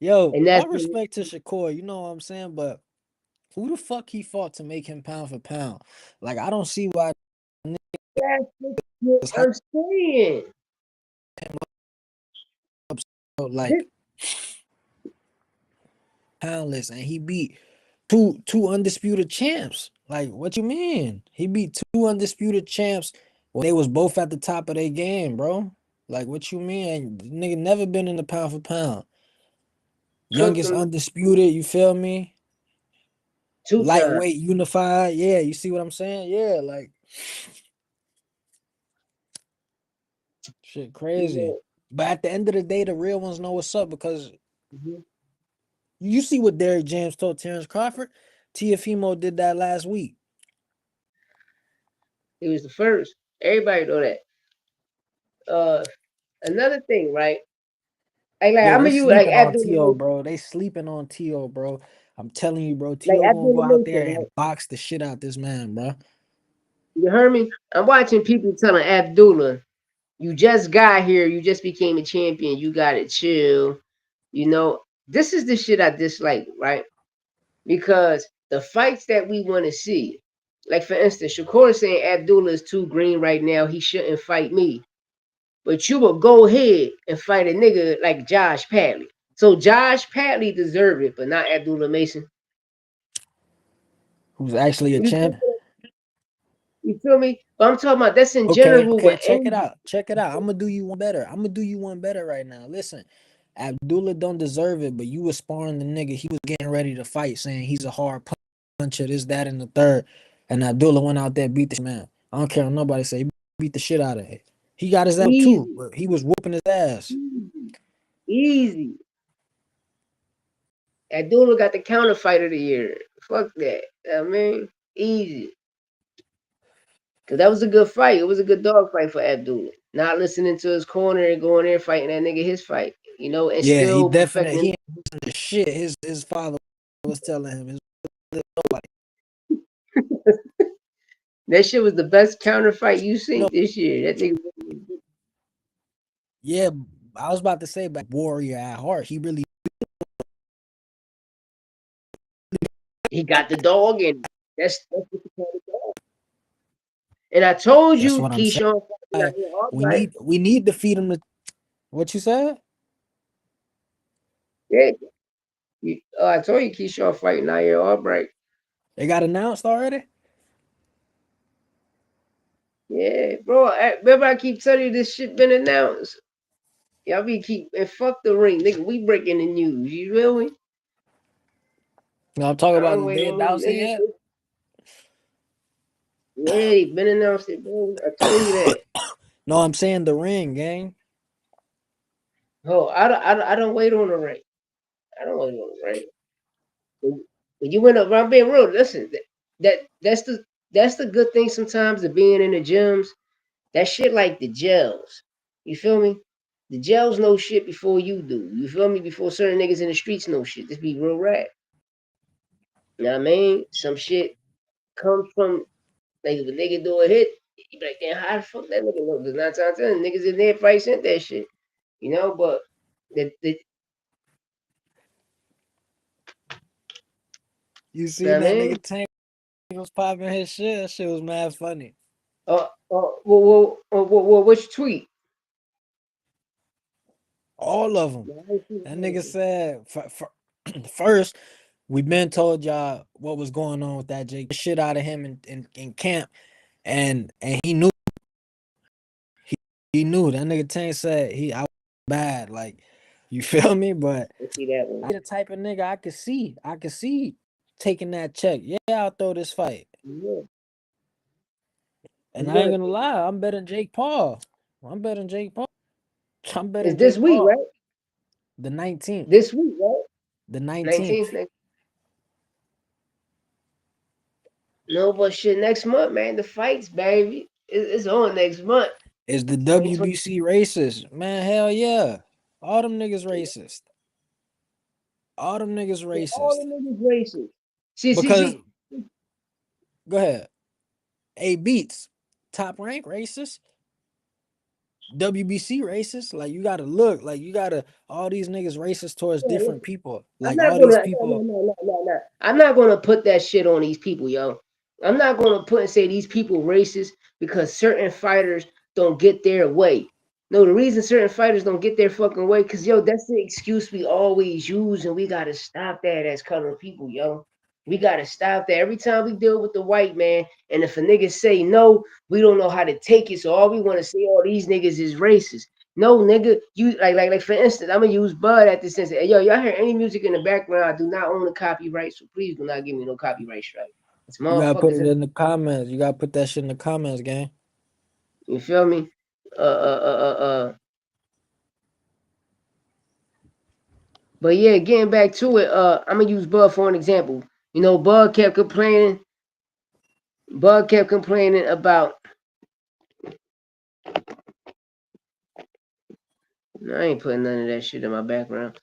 Yo, And that's all respect to Shakur, you know what I'm saying? But who the fuck he fought to make him pound for pound? Like, I don't see why that's what niggas hype I'm saying. him up so, This, like poundless, and he beat two undisputed champs. Like, what you mean? He beat two undisputed champs when they was both at the top of their game, bro. Like, what you mean? Nigga never been in the pound for pound. cooked Youngest him undisputed, you feel me? 2 times. Lightweight unified. Yeah, you see what I'm saying? Yeah, like shit crazy. You But at the end of the day, the real ones know what's up because know, you see what Derrick James told Terrence Crawford. Tiafimo did that last week. he was the first. Everybody know that. Another thing, right? Yo, I'm they gonna use like sleeping on Abdullah T.O., Mason, bro. They sleeping on T.O., bro. I'm telling you, bro. like T.O. gonna Abdullah go out Mason, there right? and box the shit out this man, bro. You heard me? I'm watching people telling Abdullah, "You just got here. You just became a champion. You gotta chill." This is the shit I dislike, right? Because the fights that we want to see, like for instance, Shakur is saying Abdullah is too green right now. He shouldn't fight me. But you will go ahead and fight a nigga like Josh Padley. So Josh Padley deserved it, but not Abdullah Mason. Who's actually a You champ? feel me? But I'm talking about that's in Okay, general okay. with Check it any out. Check it out. I'm gonna do you one better. I'm gonna do you one better right now. Listen. Abdullah don't deserve it, but you was sparring the nigga. He was getting ready to fight, saying he's a hard puncher, this, that, and the third. And Abdullah went out there beat the man. I don't care what nobody say. He beat the shit out of it. He got his up too, Easy. but he was whooping his ass. Easy. Abdullah got the counter fight of the year. Fuck that. I mean, easy. Cause that was a good fight. It was a good dog fight for Abdullah. Not listening to his corner and going there fighting that nigga his fight. You know, and Yeah, he still definitely perfecting. he ain't the shit. His father was telling him. Nobody. That shit was the best counter fight you seen No, this year. That nigga, yeah, I was about to say, but warrior at heart. He really he got the dog in him. That's what you call the dog. And I told that's you, what I'm Keyshawn, saying. all We right. need to feed him the what you said? Yeah, I told you, Keyshawn fighting out here, all right. They got announced already? Yeah, bro. Remember, I keep telling you this shit been announced. Y'all be keep and fuck the ring, nigga. We breaking the news. You feel me? No, I'm talking I about don't the wait they on them announced it niggas. yet? Yeah, they been announced it, bro. I told you that. No, I'm saying the ring, gang. Oh, I don't wait on the ring. I don't wait on the ring. When you went up, I'm being real. Listen, that's the good thing sometimes of being in the gyms. That shit like the gels. You feel me? The gels know shit before you do. You feel me? Before certain niggas in the streets know shit. This be real rap. You know what I mean? Some shit comes from like if a nigga do a hit, you be like, damn, how the fuck that nigga know? Because 9 times 10 niggas in there probably sent that shit. You know, but the You you know seen what I that mean? nigga Tank was popping his shit? That shit was mad funny. Which tweet? All of them. Man, I ain't seen That none of nigga it. said first we been told y'all what was going on with that Jake shit out of him in camp, and he knew that nigga Tank said I was bad, like, you feel me? But Let's see that I one. the type of nigga I could see taking that check. Yeah, I'll throw this fight. Yeah, And you I ain't gonna gonna lie, I'm betting Jake Paul. I'm betting Jake Paul. I'm it's betting this Jake week, Paul. right? The 19th. This week, right? The 19th. 19th No, but shit, next month, man. The fights, baby. It's on next month. is the 2020. WBC racist. Man, hell yeah. All them niggas racist. All them niggas All racist. the niggas racist. See, see, Because see. go ahead. A Beats, top rank racist. WBC racist. Like, you gotta look. Like, you gotta all these niggas racist towards Yeah, different people. I'm Like, not all these gonna no, people. no, no, no, no, no. I'm not gonna put that shit on these people, yo. I'm not gonna put and say these people racist because certain fighters don't get their way. No, the reason certain fighters don't get their fucking way, cause yo, that's the excuse we always use, and we gotta stop that as colored people, yo. We gotta stop that. Every time we deal with the white man, and if a nigga say no, we don't know how to take it. So all we want to say, all these niggas is racist. No, nigga, you like for instance, I'm gonna use Bud at this instance. Hey, yo, y'all hear any music in the background? I do not own a copyright, so please do not give me no copyright strike. It's You gotta put motherfuckers it in. in the comments. You gotta put that shit in the comments, gang. You feel me? But yeah, getting back to it, I'm gonna use Bud for an example. You know, Bud kept complaining. Bud kept complaining about. I ain't putting none of that shit in my background.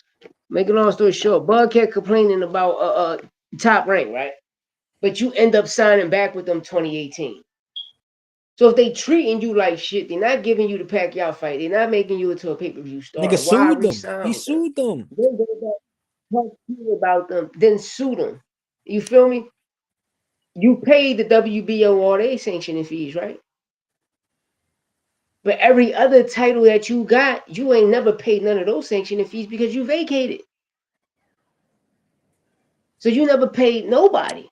Make a long story short, Bud kept complaining about top rank, right? But you end up signing back with them 2018. So if they treating you like shit, they're not giving you the Pacquiao fight. They're not making you into a pay-per-view Nigga star. Why sued them. resign He with them? sued them. Then go back, talk shit about them, then sue them. You feel me? You paid the WBO all their sanctioning fees, right? But every other title that you got, you ain't never paid none of those sanctioning fees because you vacated. So you never paid nobody.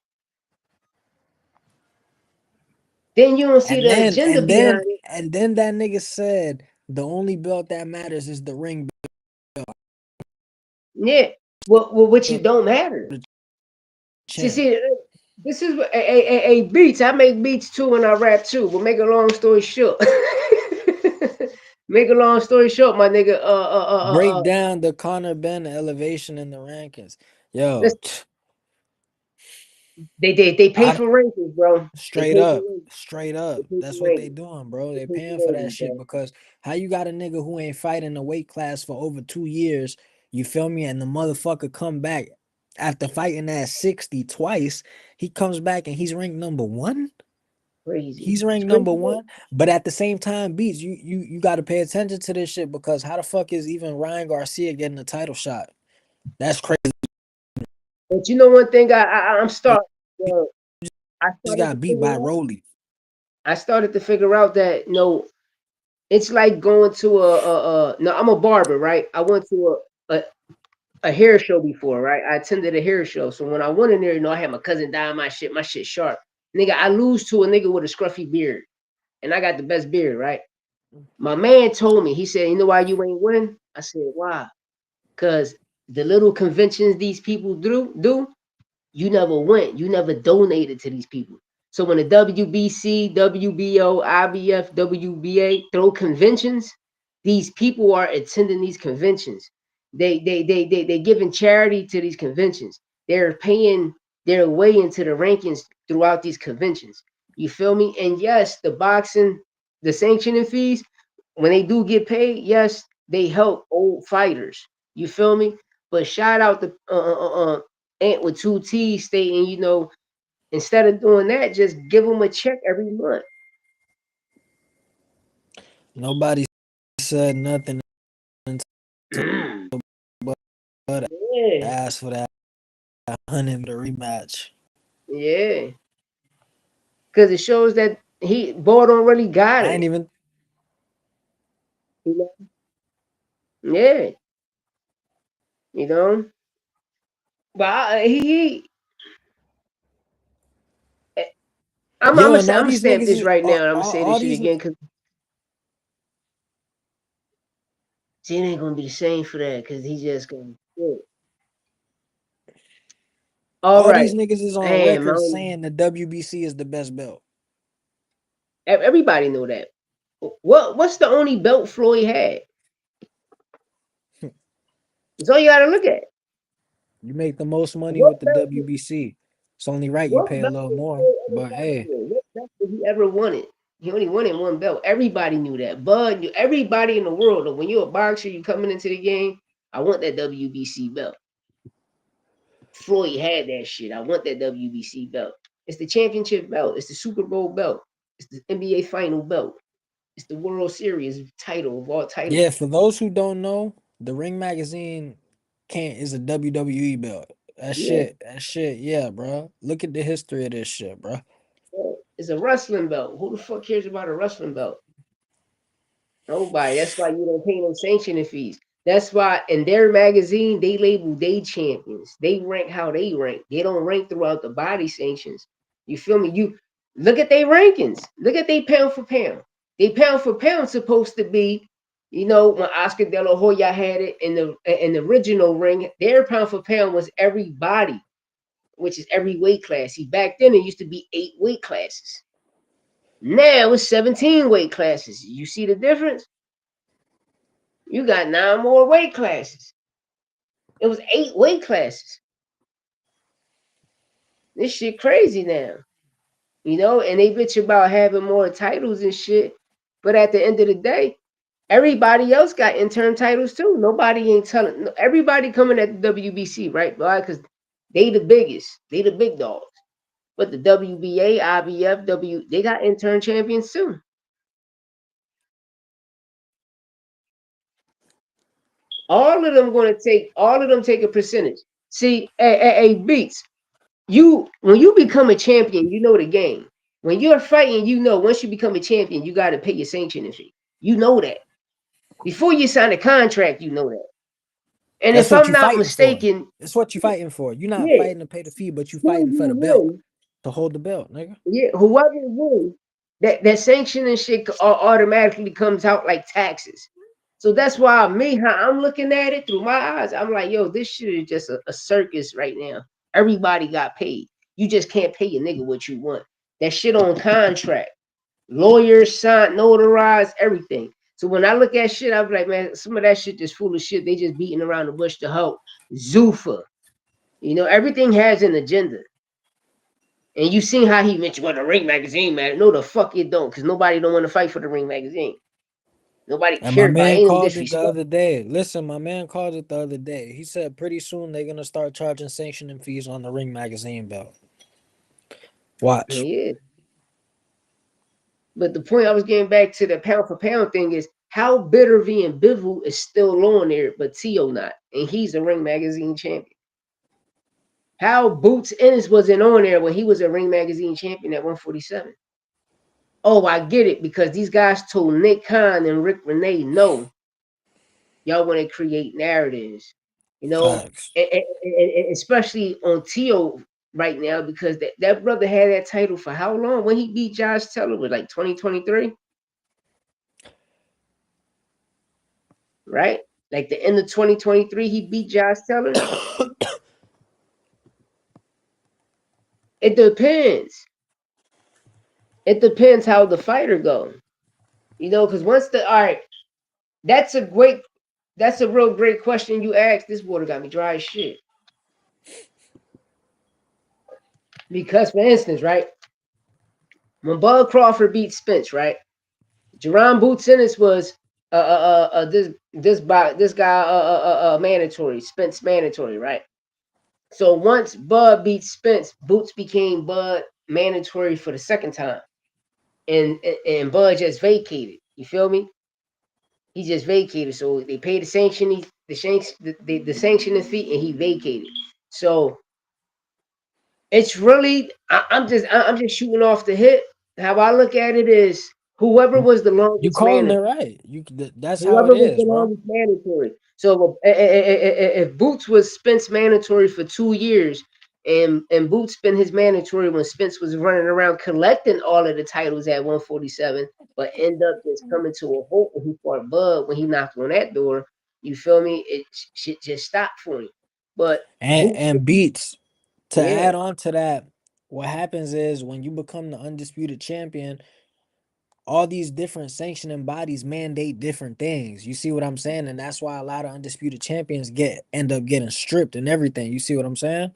Then you don't see And the then agenda and then behind it. and then that nigga said the only belt that matters is the ring belt. Yeah. Well, which The it don't matter. See, champ. see, this is what a beats. I make beats too, and I rap too. But make a long story short, make a long story short, my nigga. Break down the Conor Ben elevation in the rankings. Yo, Listen, they pay I for rankings, bro. They straight pay for up, rankings. straight They up. pay That's for what they rankings. doing, bro. They They pay paying for for that rankings, shit bro. because how you got a nigga who ain't fighting the weight class for over 2 years, you feel me? And the motherfucker come back after fighting at 60 twice, he comes back and he's ranked number one. Crazy. He's It's ranked crazy, number bro. one, but at the same time, beats you got to pay attention to this shit because how the fuck is even Ryan Garcia getting a title shot? That's crazy. But you know one thing, I'm He starting. I just started to got beat figure by out. Rolly. I started to figure out that it's like going to a no. I'm a barber, right? I went to a hair show before, right? I attended a hair show. So when I went in there, I had my cousin dye my shit sharp. Nigga, I lose to a nigga with a scruffy beard. And I got the best beard, right? My man told me, he said, you know why you ain't win? I said, why? Because the little conventions these people do, you never went. You never donated to these people. So when the WBC, WBO, IBF, WBA throw conventions, these people are attending these conventions. They giving charity to these conventions. They're paying their way into the rankings throughout these conventions. You feel me? And yes, the boxing, the sanctioning fees, when they do get paid, yes, they help old fighters. You feel me? But shout out to Ant with two T's stating, instead of doing that, just give them a check every month. Nobody said nothing until but Yeah, asked for that 100 the rematch. yeah, because it shows that Ball don't really got I ain't it. even You know? Yeah, you know. But eh, yo, and I'm all gonna these stamp niggas this is right now, and I'm gonna say this all shit these again because it ain't gonna be the same for that because he just gonna. Yeah. All all right, these niggas is on damn, record saying the WBC is the best belt. everybody know that. What's the only belt Floyd had? That's all you gotta look at. You make the most money What with the belt? WBC. It's only right you What pay a belt little did more. Floyd ever But fight hey, for? What belt did he ever wanted? He only wanted one belt. Everybody knew that. Bud, everybody in the world, when you're a boxer, you coming into the game, I want that WBC belt. Floyd had that shit. I want that WBC belt. It's the championship belt. It's the Super Bowl belt. It's the NBA final belt. It's the World Series title of all titles. yeah, for those who don't know, the Ring Magazine can't is a WWE belt. Yeah, That shit, yeah, bro. Look at the history of this shit, bro. yeah. It's a wrestling belt. Who the fuck cares about a wrestling belt? Nobody. That's why you don't pay no sanctioning fees. That's why in their magazine they label they champions. They rank how they rank. They don't rank throughout the body sanctions. You feel me? You look at their rankings. Look at they pound for pound. They pound for pound supposed to be, when Oscar De La Hoya had it in the original ring, their pound for pound was every body, which is every weight class. See, back then it used to be 8 weight classes. Now it's 17 weight classes. You see the difference? You got 9 more weight classes. It was 8 weight classes. This shit crazy now. And they bitch about having more titles and shit. But at the end of the day, everybody else got intern titles too. Nobody ain't telling. Everybody coming at the WBC, right? Why? Because they the biggest. They the big dogs. But the WBA, IBF, they got intern champions too. All of them take a percentage. See, beats. When you become a champion, you know the game. When you're fighting, once you become a champion, you got to pay your sanctioning fee. You know that before you sign a contract. You know that. And That's if what I'm you not fighting for. mistaken, It's what you fighting for. You're not yeah, fighting to pay the fee, but you who fighting for you the belt win, to hold the belt, nigga. yeah, whoever wins, that sanctioning shit automatically comes out like taxes. So that's why me, how I'm looking at it through my eyes, I'm like, yo, this shit is just a circus right now. Everybody got paid. You just can't pay a nigga what you want. That shit on contract. Lawyers signed, notarized, everything. So when I look at shit, I'm like, man, some of that shit just full of shit. They just beating around the bush to help Zuffa. You know, everything has an agenda. And you seen how he mentioned, well, the Ring magazine, man. No, the fuck it don't, because nobody don't want to fight for the Ring magazine. Nobody And my cared about it. man Ain't no called it the disrespect. other day. Listen, my man called it the other day. He said pretty soon they're gonna start charging sanctioning fees on the Ring magazine belt. Watch. Yeah. But the point I was getting back to the pound for pound thing is how Bitter V and Bivol is still on there, but Tio not. And he's a Ring magazine champion. How Boots Ennis wasn't on there when he was a Ring magazine champion at 147. Oh, I get it, because these guys told Nick Khan and Rick Renee, no, y'all want to create narratives, you know, Facts. and especially on Tio right now, because that brother had that title for how long? When he beat Josh Taylor was like 2023, right? Like the end of 2023, he beat Josh Taylor. It depends. It depends how the fighter go, you know, because once the all right, that's a great, that's a real great question you asked. This water got me dry as shit. Because, for instance, right, when Bud Crawford beat Spence, right, Jerron Boots Ennis was this guy mandatory, Spence mandatory, right? So once Bud beat Spence, Boots became Bud mandatory for the second time, and Bud just vacated. You feel me? He just vacated. So they paid the sanction, the sanctioning fee, and he vacated. So it's really, I'm just shooting off the hip. How I look at it is whoever was the You longest calling it mandatory. right. That's how it Whoever was is, the bro. longest mandatory. So if Boots was Spence mandatory for 2 years, and Boots spent his mandatory when Spence was running around collecting all of the titles at 147, but end up just coming to a halt when he fought Bud when he knocked on that door. You feel me? It shit just stopped for him. But Boots, And beats. To yeah. add on to that, what happens is when you become the undisputed champion, all these different sanctioning bodies mandate different things. You see what I'm saying? And that's why a lot of undisputed champions end up getting stripped and everything. You see what I'm saying?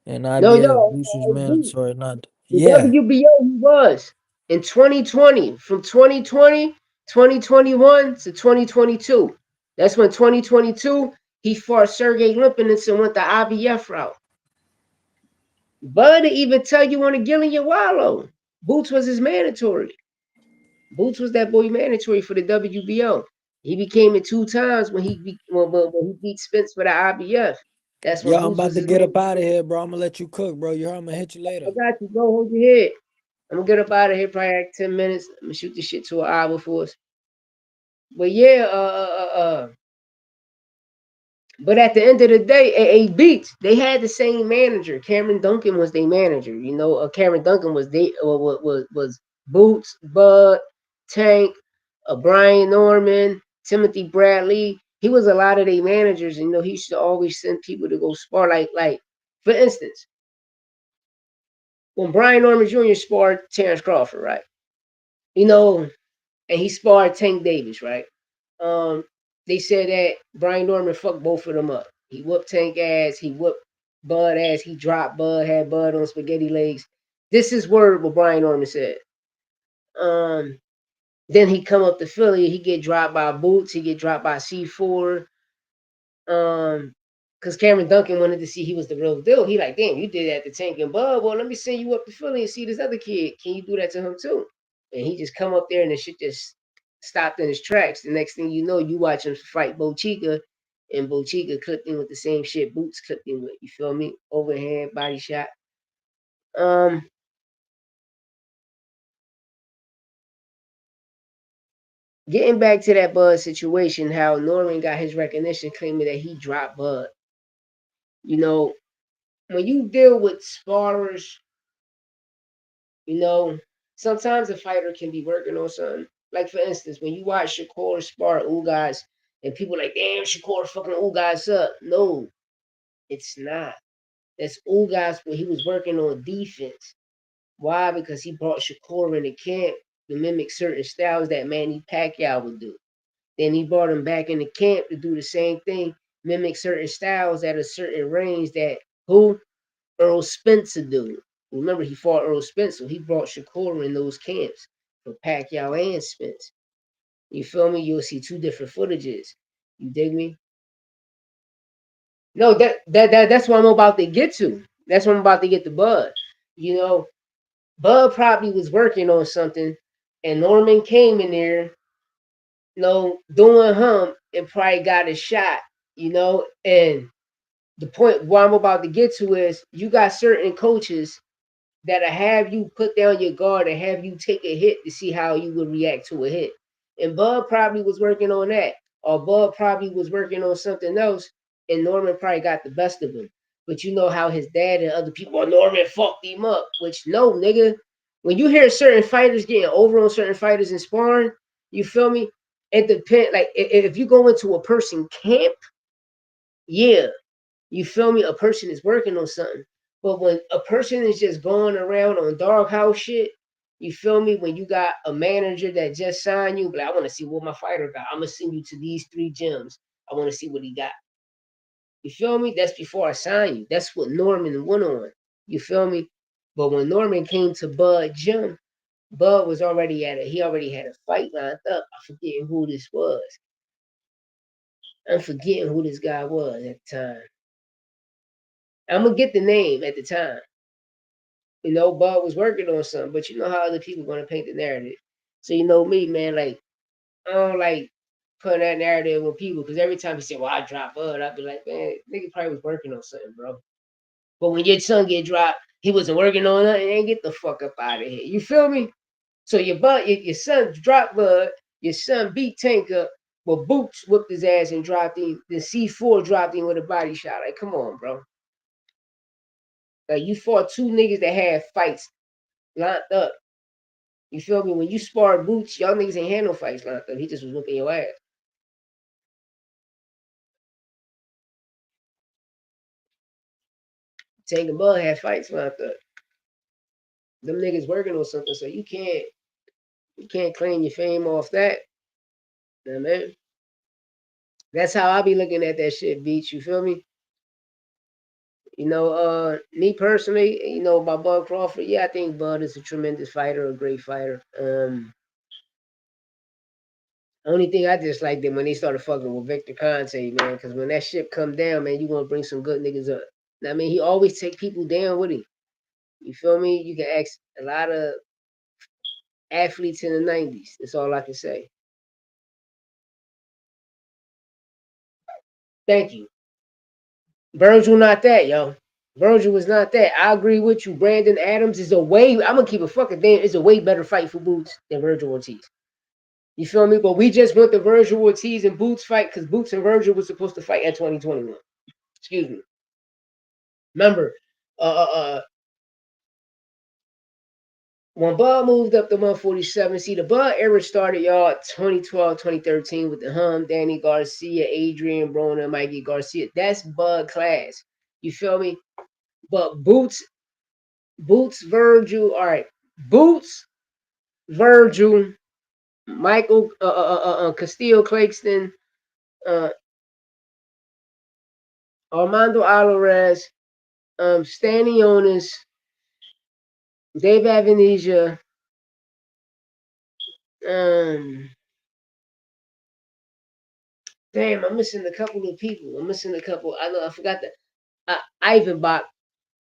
And No, IBF no, boosters Boots. mandatory, not The yeah. WBO he was in 2020, from 2020, 2021 to 2022. That's when 2022 he fought Sergey Lipinets and went the IBF route. Bud even tell you on the Gillian Wallow, Boots was his mandatory. Boots was that boy mandatory for the WBO. He became it 2 times when when he beat Spence for the IBF. That's Yo, when I'm Boots about was to his get up out mandatory. of here, bro. I'm gonna let you cook, bro. You heard I'm gonna hit you I later. got you, bro. Hold your head. I'm gonna get up out of here probably like 10 minutes. I'm gonna shoot this shit to an hour for us. But yeah, but at the end of the day, AA Beats, they had the same manager. Cameron Duncan was their manager. You know, Cameron Duncan was was Boots, Bud, Tank, Brian Norman, Timothy Bradley. He was a lot of their managers. You know, he used to always send people to go spar. Like for instance, when Brian Norman Jr. sparred Terrence Crawford, right? You know, and he sparred Tank Davis, right? Um, they said that Brian Norman fucked both of them up. He whooped Tank ass, he whooped Bud ass, he dropped Bud, had Bud on spaghetti legs. This is word what Brian Norman said. Um, then he come up to Philly, he get dropped by Boots, he get dropped by C4. Um, because Cameron Duncan wanted to see he was the real deal. He like, damn, you did that to Tank and Bud. Well, let me send you up to Philly and see this other kid. Can you do that to him too? And he just come up there and the shit just stopped in his tracks. The next thing you know, you watch him fight Bo Chica, and Bo Chica cooked him with the same shit Boots cooked him with. You feel me? Overhand body shot. Um, Getting back to that Bud situation, how Norman got his recognition claiming that he dropped Bud. You know, when you deal with sparrers, you know, sometimes a fighter can be working on something. Like for instance, when you watch Shakur spar Ugas, and people like, damn, Shakur fucking Ugas up. No, it's not. That's Ugas when he was working on defense. Why? Because he brought Shakur in the camp to mimic certain styles that Manny Pacquiao would do. Then he brought him back in the camp to do the same thing, mimic certain styles at a certain range that who? Earl Spencer do. Remember, he fought Earl Spencer. He brought Shakur in those camps for Pacquiao and Spence. You feel me? You'll see two different footages. You dig me? No, that's what I'm about to get to. That's what I'm about to get to Bud. You know, Bud probably was working on something, and Norman came in there, doing him, and probably got a shot, and the point what I'm about to get to is you got certain coaches that'll have you put down your guard and have you take a hit to see how you would react to a hit. And Bud probably was working on that, or Bud probably was working on something else, and Norman probably got the best of him. But you know how his dad and other people, Norman fucked him up. Which no, nigga. When you hear certain fighters getting over on certain fighters in sparring, you feel me? It depends. Like if you go into a person camp, yeah, you feel me? A person is working on something. But when a person is just going around on doghouse shit, you feel me? When you got a manager that just signed you, but I want to see what my fighter got. I'm gonna send you to these 3 gyms. I want to see what he got. You feel me? That's before I sign you. That's what Norman went on. You feel me? But when Norman came to Bud gym, Bud was already he already had a fight lined up. I'm forgetting who this was. I'm forgetting who this guy was at the time. I'm gonna get the name at the time. Bud was working on something, but you know how other people gonna paint the narrative. So you know me, man, like I don't like putting that narrative with people because every time you say, "Well, I dropped Bud," I'd be like, "Man, nigga probably was working on something, bro." But when your son get dropped, he wasn't working on nothing. And get the fuck up out of here. You feel me? So your son dropped Bud, your son beat Tank up, but Boots whooped his ass and dropped him. Then C4 dropped him with a body shot. Like, come on, bro. Like you fought two niggas that had fights lined up. You feel me? When you sparred Boots, y'all niggas ain't had no fights lined up. He just was whooping your ass. Tank and Bud had fights lined up. Them niggas working on something, so you can't claim your fame off that. You know what I mean? That's how I be looking at that shit, Beach. You feel me? Me personally, about Bud Crawford, yeah, I think Bud is a tremendous fighter, a great fighter. Only thing I dislike them when they started fucking with Victor Conte, man, because when that shit come down, man, you gonna bring some good niggas up. I mean, he always take people down with him. You feel me? You can ask a lot of athletes in the '90s. That's all I can say. Thank you. Virgil not that, yo. Virgil was not that. I agree with you. Brandon Adams is a way. I'm gonna keep a fucking damn. It's a way better fight for Boots than Virgil Ortiz. You feel me? But we just want the Virgil Ortiz and Boots fight because Boots and Virgil was supposed to fight at 2021. Excuse me. Remember, uh, uh, uh, when Bud moved up to 147, see the Bud era started, y'all, at 2012, 2013 with the Danny Garcia, Adrian Broner, Mikey Garcia. That's Bud class. You feel me? But Boots, Virgil, all right. Boots, Virgil, Michael, Castillo Claxton, uh, Armando Alvarez, Stanionis, Dave Avenesia, um, damn, I'm missing a couple of people. I'm missing a couple. I know I forgot that. Ivan Bach,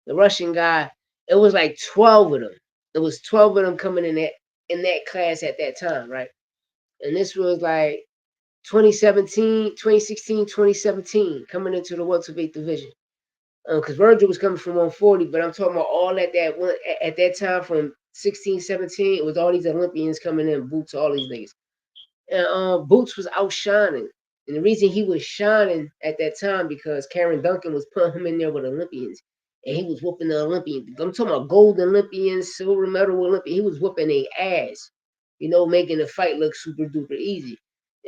the Russian guy. It was like 12 of them. It was 12 of them coming in that class at that time, right? And this was like 2017, 2016, 2017, coming into the welterweight division. Because Virgil was coming from 140, but I'm talking about all at that time from 16, 17, it was all these Olympians coming in, Boots, all these niggas. And Boots was outshining. And the reason he was shining at that time because Karen Duncan was putting him in there with Olympians. and he was whooping the Olympian. I'm talking about gold Olympian, silver medal Olympian. He was whooping their ass, making the fight look super duper easy.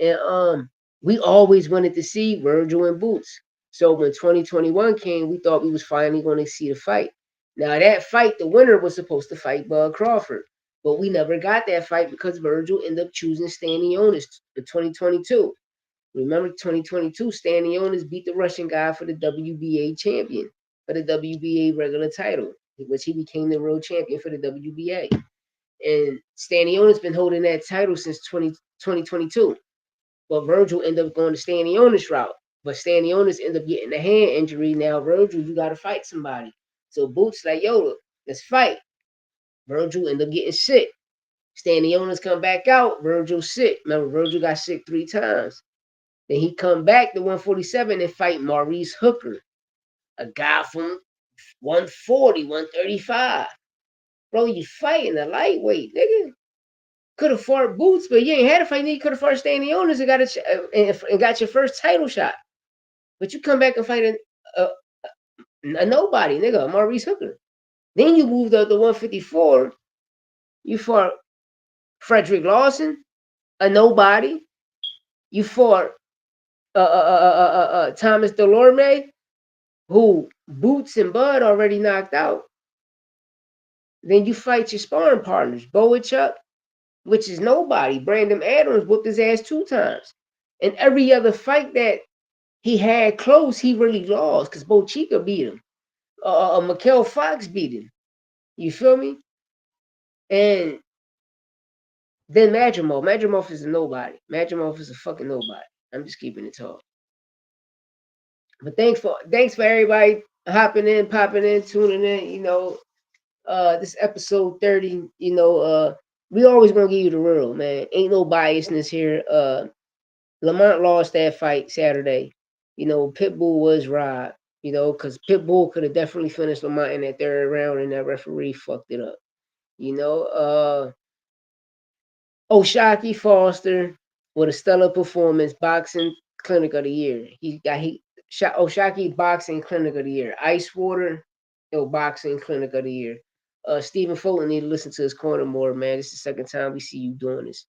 And we always wanted to see Virgil and Boots. So when 2021 came, we thought we was finally going to see the fight. Now that fight, the winner was supposed to fight Bud Crawford, but we never got that fight because Virgil ended up choosing Stanionis in 2022. Remember 2022, Stanionis beat the Russian guy for the WBA champion, for the WBA regular title, which he became the world champion for the WBA. And Stanionis been holding that title since 2022. But Virgil ended up going the Stanionis route. But Stanionis ended up getting a hand injury. Now, Virgil, you got to fight somebody. So Boots like, yo, let's fight. Virgil ended up getting sick. Stanionis come back out. Virgil sick. Remember, Virgil got sick 3 times. Then he come back to 147 and fight Maurice Hooker, a guy from 140, 135. Bro, you fighting a lightweight, nigga. Could have fought Boots, but you ain't had a fight. You could have fought Stanionis and got your first title shot. But you come back and fight a nobody, nigga, Maurice Hooker. Then you moved up to 154. You fought Frederick Lawson, a nobody. You fought Thomas Delorme, who Boots and Bud already knocked out. Then you fight your sparring partners, Boachuk, which is nobody. Brandon Adams whooped his ass 2 times. And every other fight that he had close, he really lost because Bochica beat him. Mikael Fox beat him. You feel me? And then Madrimov. Madrimov is a nobody. Madrimov is a fucking nobody. I'm just keeping it tall. But thanks for everybody hopping in, popping in, tuning in. This episode 30. We always gonna give you the real, man. Ain't no biasness here. Lamont lost that fight Saturday. Pitbull was robbed. Because Pitbull could have definitely finished Lamont in that 3rd round, and that referee fucked it up. O'Shaquie Foster with a stellar performance, boxing clinic of the year. O'Shaquie boxing clinic of the year. Ice Water, boxing clinic of the year. Stephen Fulton need to listen to his corner more, man. This is the 2nd time we see you doing this.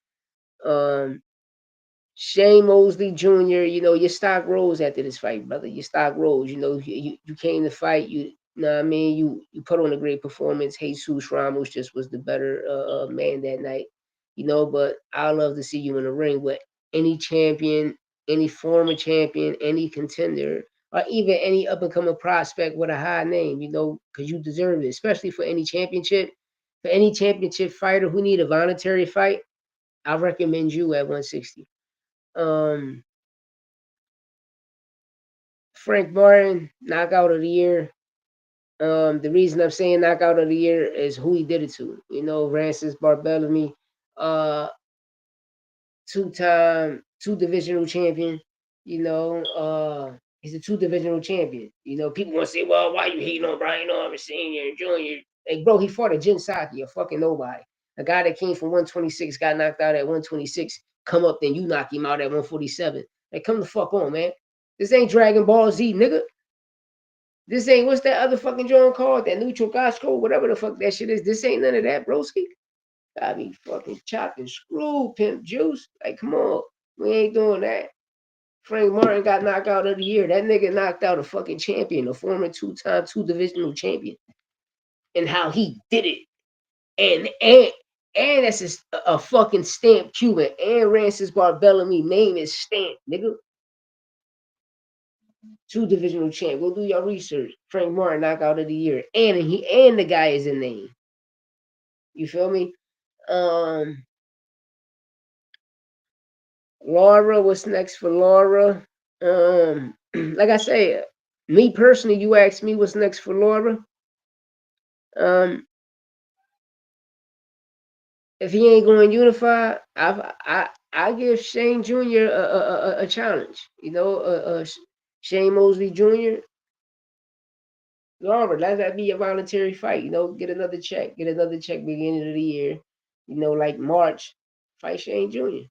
Shane Mosley Jr., your stock rose after this fight, brother. Your stock rose. You came to fight. You know what I mean? You put on a great performance. Jesus Ramos just was the better man that night. But I love to see you in the ring with any champion, any former champion, any contender, or even any up-and-coming prospect with a high name, because you deserve it, especially for any championship. For any championship fighter who need a voluntary fight, I recommend you at 160. Frank Martin, knockout of the year. The reason I'm saying knockout of the year is who he did it to. Francis Barthélemy, 2 divisional champion. He's a 2 divisional champion. People want to say, well, why you hating on Brian Armour Sr. and Jr.? Like, bro, he fought a Jin Saki, a fucking nobody. A guy that came from 126, got knocked out at 126, come up, then you knock him out at 147. Like, come the fuck on, man. This ain't Dragon Ball Z, nigga. This ain't, what's that other fucking joint called? That Neutral Gospel, whatever the fuck that shit is. This ain't none of that, broski. Gotta be fucking chopped and screwed, Pimp Juice. Like, come on. We ain't doing that. Frank Martin got knocked out of the year. That nigga knocked out a fucking champion, a former 2-time 2 divisional champion. And how he did it. And that's a fucking stamped Cuban. And Francis Barthélemy name is stamped, nigga. 2 divisional champ. Go do your research. Frank Martin knockout of the year. And the guy is a name. You feel me? Laura, what's next for Laura? Like I said, me personally, you asked me what's next for Laura. If he ain't going unified, I give Shane Jr. a challenge. Shane Mosley Jr. Laura, let that be a voluntary fight. Get another check. Get another check beginning of the year. Like March, fight Shane Jr.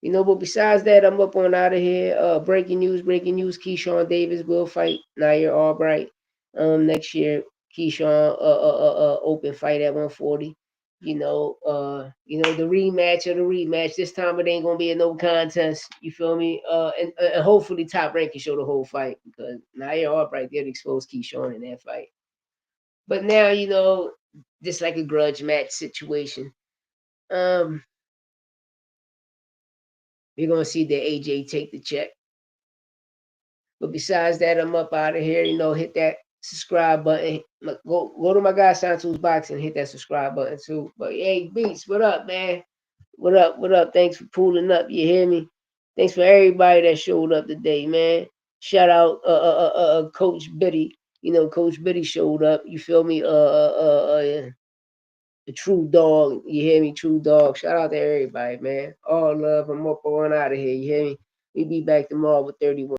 But besides that, I'm up on out of here. Breaking news. Keyshawn Davis will fight Nair Albright. next year. Keyshawn open fight at 140. The rematch of the rematch. This time it ain't gonna be a no contest. You feel me? And hopefully Top Rank can show the whole fight because Nair Albright did expose Keyshawn in that fight. But now just like a grudge match situation. We're gonna see the AJ take the check. But besides that, I'm up out of here. Hit that subscribe button. Go to my guy Santos Boxing, hit that subscribe button too. But hey, Beats, what up, man? What up? What up? Thanks for pulling up. You hear me? Thanks for everybody that showed up today, man. Shout out Coach Biddy. Coach Biddy showed up. You feel me? The true dog. You hear me? True dog. Shout out to everybody, man. All love. I'm up on out of here. You hear me? We be back tomorrow with 31.